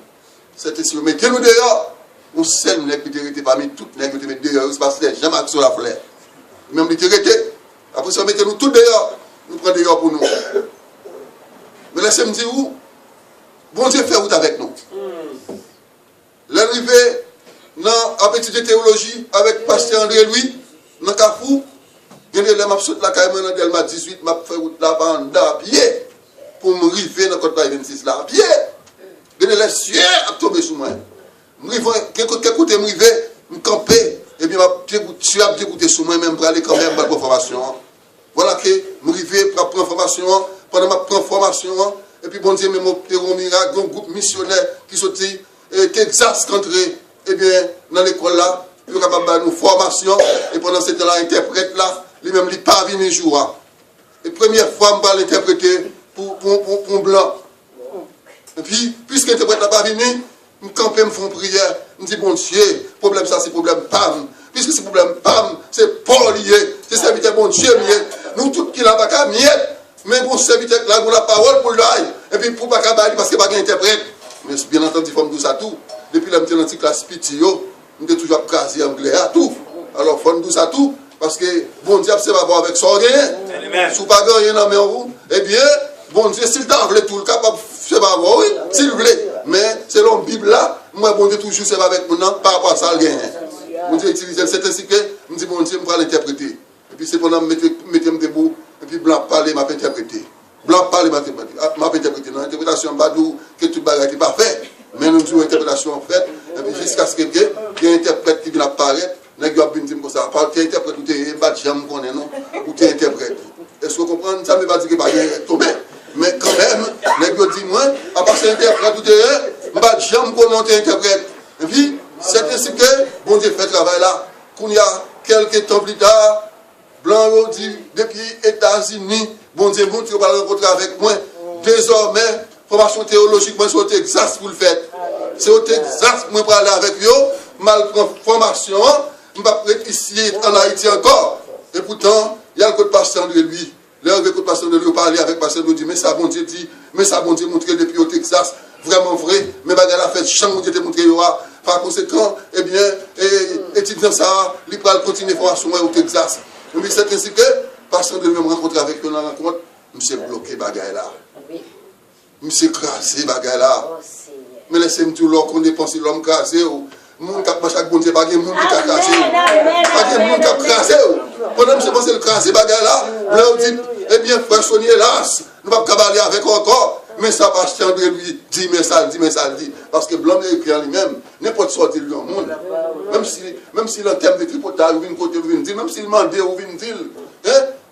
c'était si vous mettez-nous dehors, on sait nous qui étaient parmi toutes les qui étaient dehors, c'est parce que les gens marquent sur la fleur. Même les étaient. Après ça, mettez-nous tout dehors, nous prenons dehors pour nous. Mais laissez-moi dire où? Bon Dieu fait route avec nous. L'arrivée dans la petite théologie avec pasteur André Louis, dans Carrefour, il y a des absolument la caille dans Delma 18, m'a fait route là-bas à pied pour me river dans le côté 26 là à pied. Il y a les cieux à tomber sur moi. Quelques côtés me river, me camper, et puis tu as dégoûté sur moi même pour aller quand même pour la formation. Voilà que me river pour prendre formation, pendant ma prendre formation. Et puis, bon Dieu, même au miracle, un groupe missionnaire qui sortit Texas, rentré, eh bien, dans l'école là, il est capable de nous formation. Et pendant ce temps-là, interprète là, lui-même, il n'est pas venu jour. Et première fois, je vais l'interpréter pour un blanc. Et puis, puisque l'interprète n'a pas venu, je campe, je fais une prière. Je me dis, bon Dieu, problème ça, c'est problème PAM. Puisque c'est problème PAM, c'est pas lié. C'est serviteur, bon Dieu, lié. Nous, tous qui l'avons pas miette. Mais bon serviteur, là, on a la parole pour l'ail. Et puis pour pas qu'à parce que pas interprète. Mais bien entendu, il faut me dire ça tout. Depuis la petite classe petit, on est toujours crasé anglais à tout. Alors, il faut me dire ça tout. Parce que bon Dieu, c'est pas voir avec ça rien. Si vous pas rien dans mes roues, eh bien, bon Dieu, s'il t'en voulait tout le capable, c'est pas voir, oui, s'il voulait. Mais selon la Bible là, moi, bon Dieu, toujours, c'est pas avec mon nom, par rapport à ça, rien. Bon Dieu, utiliser c'est ainsi que, je me dis, bon Dieu, je vais l'interpréter. Et puis c'est pendant que je me debout. Et puis blanc parler, m'a interprété. Blanc parler, m'a interprété. Dans l'interprétation, badou, que tout le bagage n'est pas fait. Mais nous avons une interprétation faite. Et puis jusqu'à ce qu'il y ait un interprète qui vient apparaître Nèg yo a bien dit comme ça, pas t'es interprète ou t'es pas jam connaît non, ou t'es interprète. Est-ce que vous comprenez ça me pas dire que pas tomber, mais quand même, nèg yo dit moi, à part c'est interprète ou t'es pas jam connaît t'es interprète. Et puis c'est ainsi que bon Dieu fait travail là, qu'on y a quelques temps plus tard, blanc yo dit depuis États-Unis, bon Dieu bon tu vas rencontrer avec moi. Désormais, formation théologique moi c'est au Texas pour le faire. C'est au Texas moi pour aller avec yo, mal prend formation. Je ne vais pas être ici en Haïti encore. Et pourtant, il y a le code pasteur de lui. Le code pasteur de lui parler avec pasteur de lui dit, mais ça bon Dieu dit, mais ça bon Dieu montré depuis au Texas, vraiment vrai, mais bagarre la fête, champ bon Dieu te montré par conséquent, eh bien, étudiant ça, il va continuer formation au Texas. Mais c'est ainsi que, pasteur de lui me rencontrer avec eux dans la rencontre, je suis bloqué bagarre là. Je suis crasé bagarre là. Mais laissez-moi tout l'or qu'on dépense l'homme crasé. Moun qui a chaque bon Dieu, pas de monde qui a crasé. Pas de monde qui a crasé. Pendant que je pense le crasé, bagarre là, vous dites, eh bien, frère Sonny, hélas, nous ne pouvons pas parler avec encore. Mais ça va acheter André lui, dit, mais ça dit. Parce que blanc est écrit en lui-même, n'importe sortir lui en monde. Même si le terme de tripotage, ou une côté, ou une dit, même s'il mande, ou une dit,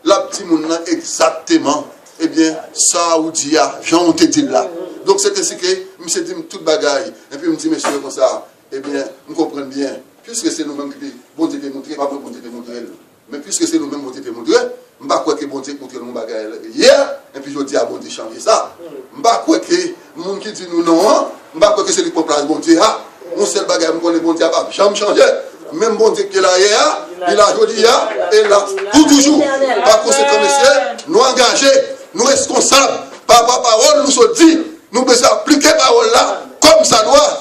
la petite monde exactement, eh bien, ça ou dit, j'en te dit là. Donc c'est ainsi que, je me dis toute bagaille. Et puis je me dis, monsieur, comme ça. Eh bien, nous comprenons bien, puisque c'est nous-mêmes qui bon Dieu démontré, pas bon Dieu démontré, mais puisque c'est nous-mêmes qui démontré, je ne sais pas que bon Dieu montré nous bagaille hier, et puis je dis à bon Dieu changer ça. Je ne sais pas que les gens qui disent nous non, je ne sais pas que c'est lui qui prend place bon Dieu. Mon seul bagaille, je connais bon Dieu, pas jamais changer. Même bon Dieu qui est là hier, il a aujourd'hui et là, pour toujours. Par conséquent, monsieur, nous engagés, nous responsables, par la parole, nous sommes dit, nous devons appliquer la parole là, comme ça doit.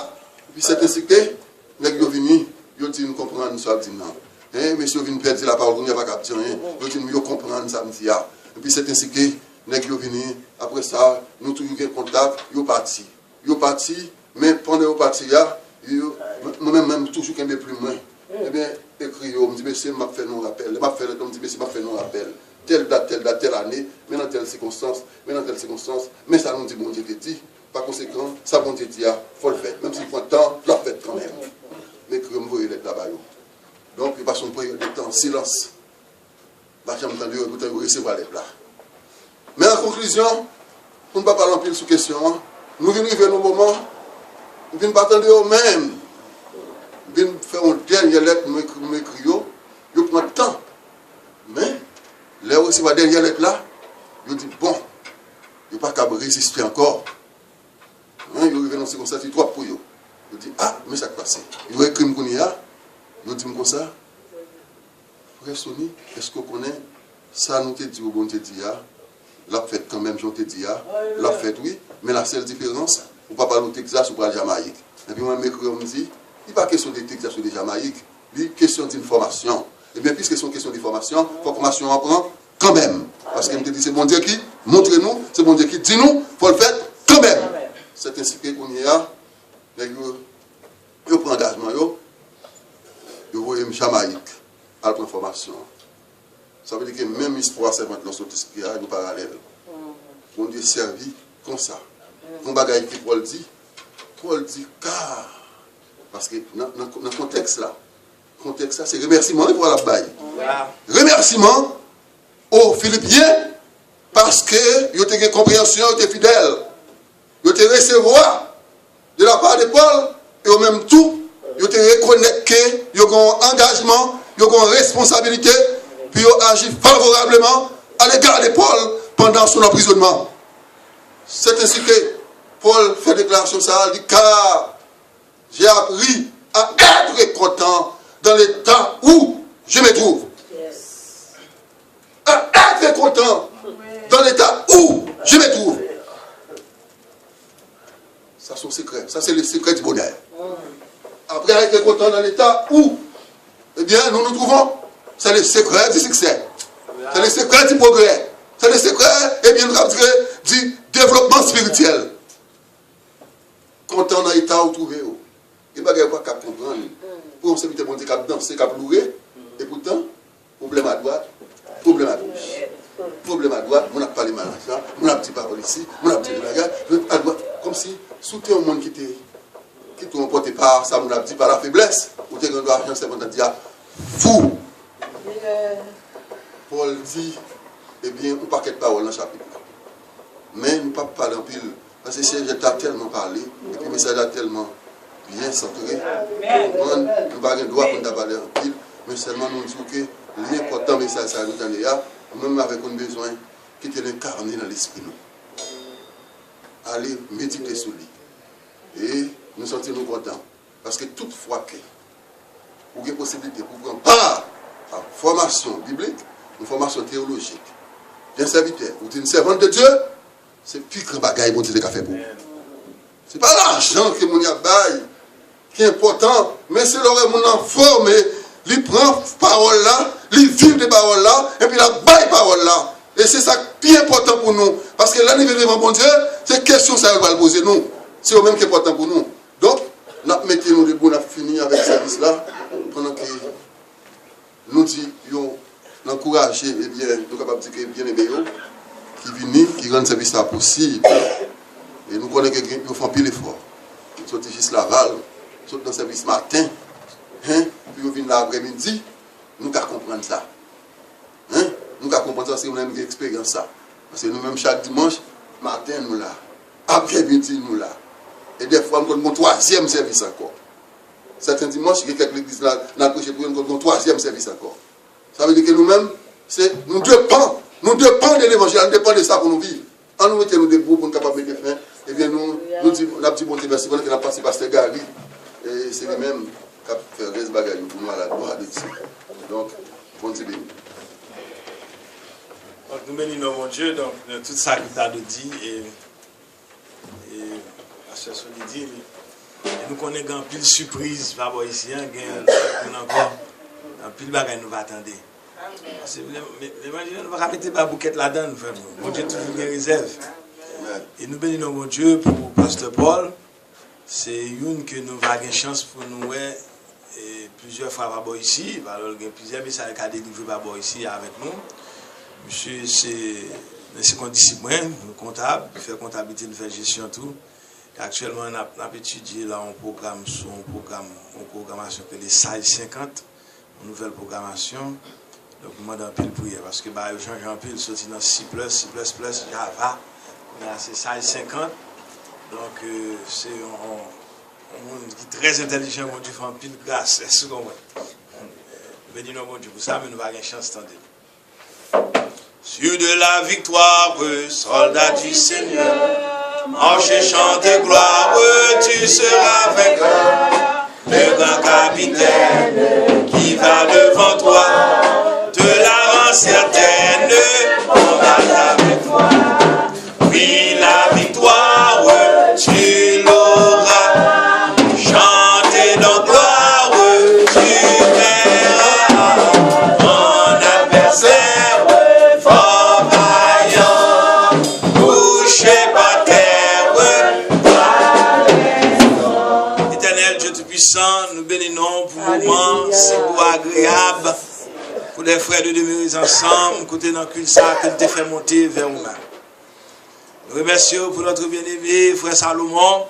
Puis c'est ainsi que, les gens viennent, ils disent, nous comprenons, nous sommes dit non. Monsieur vient perdre la parole, il n'y a pas qu'à dire rien. Ils disent, nous comprenons, ça me dit. Et puis c'est ainsi que, les gens viennent, après ça, nous toujours en contact, ils partent. Ils partent, mais pendant qu'ils partent, nous-mêmes toujours un peu plus loin. Eh bien, écrit, on me dit, monsieur, m'a fait non rappel. M'a fait non rappel. Telle date, telle année, mais dans telle circonstance, mais ça nous dit, bon Dieu te dit. Par conséquent, ça bon Dieu dit, il faut le faire. Même s'il prend temps, la fête quand même. Mais que vous voyez l'être là-bas. Donc, il passe une période de temps, silence. Bah, j'ai entendu, vous recevoir l'être là. Mais en conclusion, pour ne pas parler en pile sous question, nous venons arriver au moment, nous venons pas attendre eux-mêmes. Nous venons faire une dernière lettre, nous écrivons, nous prenons le temps. Mais, là où c'est la dernière lettre là, nous disons, bon, il n'y a pas qu'à résister encore. Ils arrivent dans ce comme ça, c'est trop pour eux. Ils disent, ah, mais ça passe. Ils ont écrit qu'on y a. Ils disent comme ça. Frère Sonny, est-ce qu'on connaît ça? Nous te dit, au bon te dit, la fête quand même, j'en te dit, la fête, oui, mais la seule différence, on ne peut pas parler au Texas ou pas à la Jamaïque. Et puis moi, on me dit, il n'est pas question de Texas ou de Jamaïque, il est question d'information. Et bien, puisque c'est une question d'information, il faut que formation en prend quand même. Parce qu'il me dit, c'est bon Dieu qui montre-nous, c'est bon Dieu qui dit-nous, il faut le faire quand même. C'est ainsi qu'on y a, ils prennent engagement, ils voient Jamaïque à la formation. Ça veut dire que même l'espoir, c'est maintenant sur ce qui est nous parallèle. On dit servi comme ça. On bagaille qui Paul dit car. Parce que dans le contexte là, c'est remerciement pour la baille. Remerciement aux Philippiens parce que ils ont une compréhension, ils étaient fidèles. Ils ont recevoir de la part de Paul et au même tout, ils ont reconnaître qu'ils ont un engagement, ils ont une responsabilité, puis ils ont agi favorablement à l'égard de Paul pendant son emprisonnement. C'est ainsi que Paul fait déclaration ça, il dit car j'ai appris à être content dans l'état où je me trouve. À être content dans l'état où je me trouve. Ça, c'est son secret. Ça, c'est le secret du bonheur. Après être content dans l'état où, eh bien, nous nous trouvons, c'est le secret du succès. C'est le secret du progrès. C'est le secret, eh bien, nous avons du développement spirituel. Content dans l'état où trouver. Il n'y a pas qu'à comprendre. Pour on se mettre bon Dieu, qu'à danser, qu'à pleurer. Et pourtant, problème à droite, problème à gauche. Problème à droite, on n'a pas les malades, on a un petit parole ici, on a un petit bagage, à droite, comme si soutenir un monde qui te emporté par ça, on a dit par la faiblesse, ou tu as un argent, c'est pour te dire, fou. Paul dit, eh bien, on paquet de paroles dans le chapitre. Mais nous ne pouvons pas parler en pile. Parce que le Seigneur a tellement parlé, et puis le message a tellement bien centré. Nous n'avons pas le droit pour nous parler en pile, mais seulement nous disons que l'important message, ça nous donne là, même avec un besoin qui est incarné dans l'esprit. Allez méditer sur lui. Et nous sentons contents. Parce que toutefois que vous avez possibilité pour prendre part à la formation biblique, une formation théologique, bien serviteur, ou une servante de Dieu, c'est plus grand bagaille pour Dieu de fait pour vous. Ce n'est pas l'argent que mon bail qui est important, mais c'est l'heure mon en forme, il prend parole là, il vit des paroles là, et puis il baille parole là. Et c'est ça qui est important pour nous. Parce que l'année devant bon Dieu, c'est question ça va le poser nous. C'est au même qui est important pour nous. Donc, nous mettons debout, nous fini avec ce service là, pendant que nous disons, nous encourager, et bien, nous sommes capables de dire bien aimé, qui viennent, qui rendent ce service là possible. Et nous connaissons quelqu'un qui fait un pile effort. Ils sont juste Laval, ils sont dans le service matin, hein, puis ils viennent l'après-midi, nous pouvons comprendre ça. Hein? Nous pouvons comprendre ça si nous avons une expérience ça. Parce que nous-mêmes, chaque dimanche, matin, nous là. Après-midi, nous là. Et des fois, nous avons un troisième service encore. Certains dimanches, il y a quelques églises là, nous avons un troisième service encore. Ça veut dire que nous-mêmes, nous dépendons de l'évangile, nous dépendons de ça pour nous vivre. En nous mettant nous debout pour nous capables de mettre fin, et bien nous disons, on a petit bon Dieu, merci pour nous avons passé Pasteur Gary. Et c'est lui-même qui a fait des bagages pour nous à la gloire de Dieu. Donc, bon Dieu béni. Donc, nous bénissons mon Dieu, donc tout ça qu'il t'a dit, et Pasteur Soli dit, et nous connaissons un pile surprise, par rapport ici, on a encore un pile bagage nous va attendre. Imaginez, nous ne va pas mettre la bouquette là-dedans, mon Dieu toujours une réserve. Et nous bénissons mon Dieu pour Pasteur Paul. C'est une que nous avons une chance pour nous et plusieurs fois par ici. Alors, il y a plusieurs messages qui ont délivré par ici avec nous. Monsieur, c'est qu'on discipline, nous comptable, nous faisons comptabilité, nous faisons gestion tout. Et actuellement, nous avons étudié là un programme sur une programmation que les 1650, une nouvelle programmation. Donc, nous demandons un pile prière parce que Jean-Jean Pile sorti dans C++, Java, c'est 1650. Donc, c'est un monde qui est très intelligent, mon Dieu, fait un pile grâce. C'est ce qu'on voit. Bénis-nous, mon Dieu, pour ça, mais nous n'avons pas de chance d'entendre. Sur de la victoire, soldat du Seigneur, marche et chante gloire, tu seras vainqueur. Le grand capitaine qui va devant toi te la rend certaine, on va avec toi. Oui, la victoire, tu l'auras. Chantez dans gloire, tu verras. Mon adversaire, fort vaillant, couché par terre. Éternel Dieu Tout-Puissant, nous bénissons pour le moment si beau, agréable, pour les frères de demeurer ensemble, côté dans le culte ça, que tu fait monter vers nous-mêmes. Nous remercions pour notre bien-aimé frère Salomon,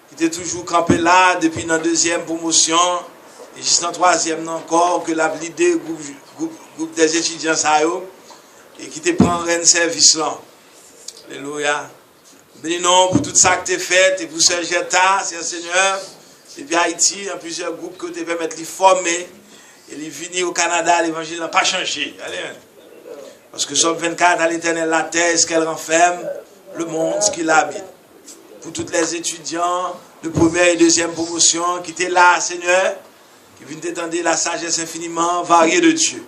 qui était toujours campé là depuis notre deuxième promotion, et juste en troisième encore, que l'a l'idée groupe des étudiants ça et qui te prend un service là. Alléluia. Bénissons pour tout ça que tu as fait, et pour ce Jeta, Seigneur, et puis Haïti, dans plusieurs groupes que tu peux mettre les former, et les venir au Canada, l'évangile n'a pas changé. Allez. Parce que Somme 24, à l'éternel la terre, ce qu'elle renferme, le monde, ce qu'il habite. Pour tous les étudiants de première et deuxième promotion qui étaient là, Seigneur, qui viennent t'étendre la sagesse infiniment variée de Dieu.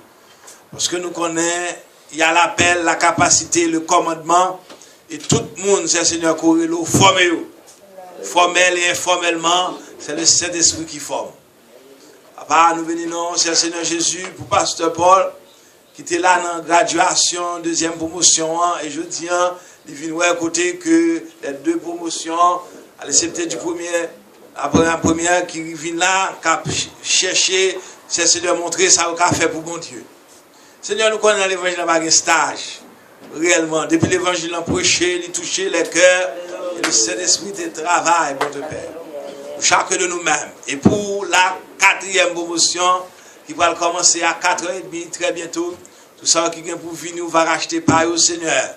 Parce que nous connaissons, il y a l'appel, la capacité, le commandement, et tout le monde, c'est Seigneur, Corello, formez-vous. Formel et informellement, c'est le Saint-Esprit qui forme. Papa, nous bénissons, c'est le Seigneur Jésus, pour Pasteur Paul, qui était là dans la graduation, deuxième promotion, et je dis, il vient à côté que les deux promotions, à l'excepté du premier, après la première, qui vient là, qui a cherché, c'est le Seigneur montrer ça au fait pour mon Dieu. Seigneur, nous connaissons l'évangile dans un stage, réellement. Depuis l'évangile, on prêché, il touché les cœurs, et le Saint-Esprit de travail, mon Père. Pour chacun de nous-mêmes. Et pour la quatrième promotion, qui va commencer à 4h30 très bientôt. Tout ça qui vient pour venir, nous va racheter par au Seigneur.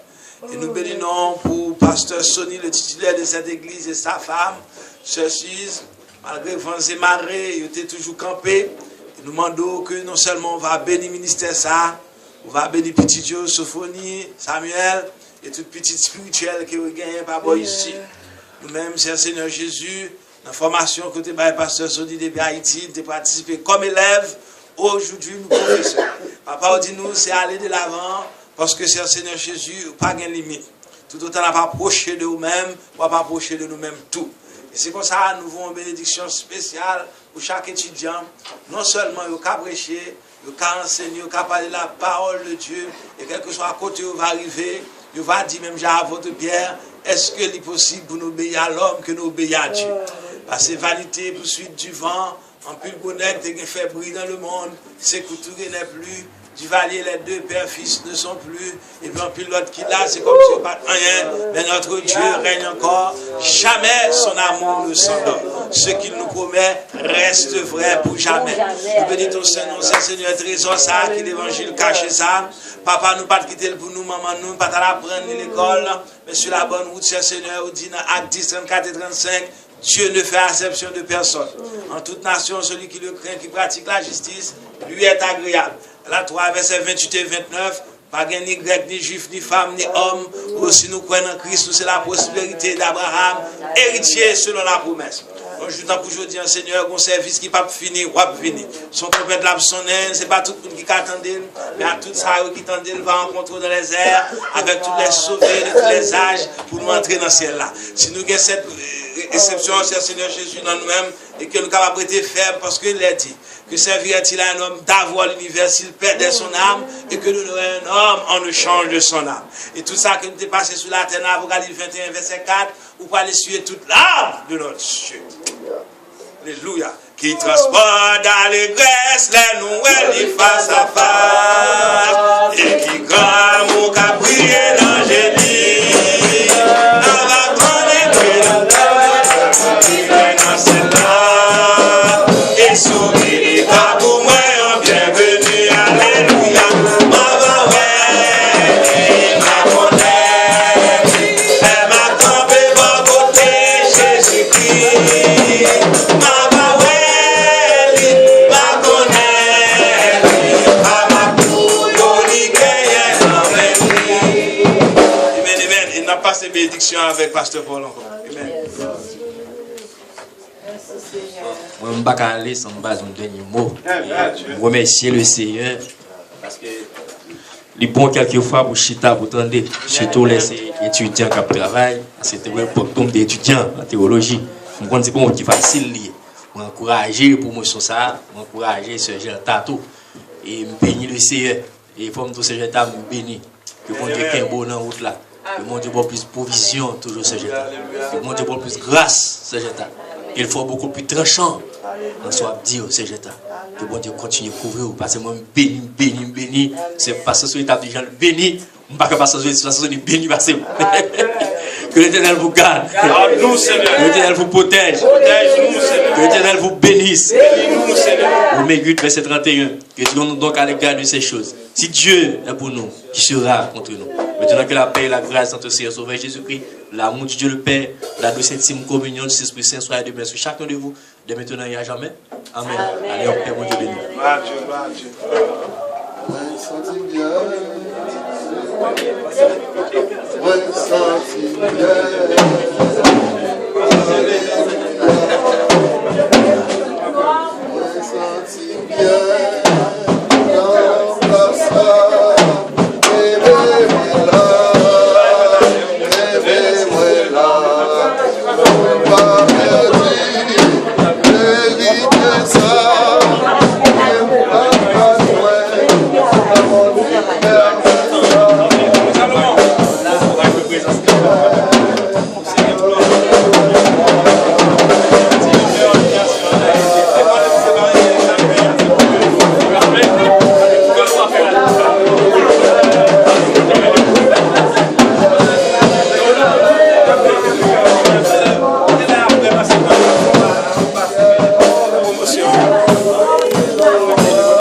Et nous bénissons pour Pasteur Sonny, le titulaire de cette église, et sa femme, Sœur Suze, malgré vents et marées, ils étaient toujours campés. Et nous demandons que non seulement on va bénir le ministère ça, on va bénir petit Dieu, Sophonie, Samuel, et toute petite spirituelle qui est gagnée par moi ici. Nous-mêmes, c'est le Seigneur Jésus, la formation que tu as Pasteur Sonny depuis Haïti, tu as participé comme élève. Aujourd'hui, nous professeurs. Papa dit nous, c'est aller de l'avant, parce que c'est le Seigneur Jésus, pas de limite. Tout autant n'a pas approché de nous-mêmes, on va pas approcher de nous-mêmes tout. Et c'est comme ça, nous avons une bénédiction spéciale pour chaque étudiant. Non seulement il a prêcher, il a enseigner, il a parler de la parole de Dieu, et quel que soit à côté où il va arriver, il va dire même à votre Pierre, est-ce que c'est possible pour nous obéir à l'homme que nous obéir à Dieu? Parce que vanité, poursuite du vent, en plus le bonnet qui fait bruit dans le monde, c'est que tout n'est plus. Du valier, les deux pères fils ne sont plus. Et puis en plus l'autre qui l'a, c'est comme si on pas rien. Mais notre Dieu règne encore. Jamais son amour ne s'endort. Ce qu'il nous promet reste vrai pour jamais. Nous bénissons ton Seigneur, Seigneur, trésor ça, qui l'évangile cache ça. Papa, nous pas quitter pour nous, maman, nous pas l'apprendre l'école. Mais sur la bonne route, Seigneur, on dit dans Actes 10, 34 et 35. Dieu ne fait acception de personne. En toute nation, celui qui le craint, qui pratique la justice, lui est agréable. Là, 3, versets 28 et 29, pas ni grec, ni juif, ni femme, ni homme, aussi nous croyons en Christ, c'est la prospérité d'Abraham, héritier selon la promesse. Donc, je t'en prie, dire, Seigneur, un service qui n'est pas fini, ou pas fini. Son trompette là, son aine, c'est pas tout le monde qui attendait, mais à tout ça qui attendait, il va rencontrer dans les airs, avec tous les sauvés de tous les âges, pour nous entrer dans le ciel là. Si nous avons cette réception, c'est le Seigneur Jésus dans nous-mêmes, et que nous sommes capables d'être fermes, parce qu'il a dit que servirait-il à un homme d'avoir l'univers s'il perdait son âme, et que nous aurions un homme en échange de son âme. Et tout ça que nous avons passé sous la terre, Apocalypse 21, verset 4, ou pour aller suivre toute l'âme de notre Dieu. Alléluia. Qui transporte d'allégresse les nouvelles face à face, et qui grand mon caprier dans génie. Et souris pas pour moi, bienvenue, alléluia. Ma ouais, ma connaît, elle m'a campé mon côté, Jésus-Christ. Ma ouais, ma connaît, ma couloli qu'elle Amen, amen. Il n'a pas ces bénédictions avec Pasteur Paul encore. Amen. Je ne vais pas aller sans base un dernier mot. Je remercie le Seigneur parce que les bons quelquefois pour chita, pour tendre, surtout les étudiants qui travaillent, c'est un pour tomber d'étudiants en théologie. Je pense que c'est bon qui facile. Je encourager pour moi sur ça, je encourager ce jeune tatou et je bénis le Seigneur. Et il faut que ce jeune tatou me bénisse. Que bon Dieu ait un bon en route là. Que mon Dieu ait plus de provision toujours ce jeune tatou. Que mon Dieu ait plus de grâce ce jeune tatou. Il faut beaucoup plus tranchant. On soit dire au Seigneur que bon Dieu continue à couvrir parce que moi béni c'est parce que sur l'état de gens béni on pas parce que sur béni parce que l'Éternel vous garde, que l'Éternel vous protège, que l'Éternel vous bénisse. Au Matthieu verset 31, que Dieu nous donc à l'égard de ces choses. Si Dieu est pour nous, qui sera contre nous? Maintenant que la paix et la grâce entre Seigneur Sauveur Jésus-Christ, l'amour de Dieu le Père, la douce intime communion du Saint-Esprit Saint soit de sur chacun de vous, de maintenant et à jamais. Amen. Allez, on Père, mon Dieu béni. Ouais, ça, c'est bien.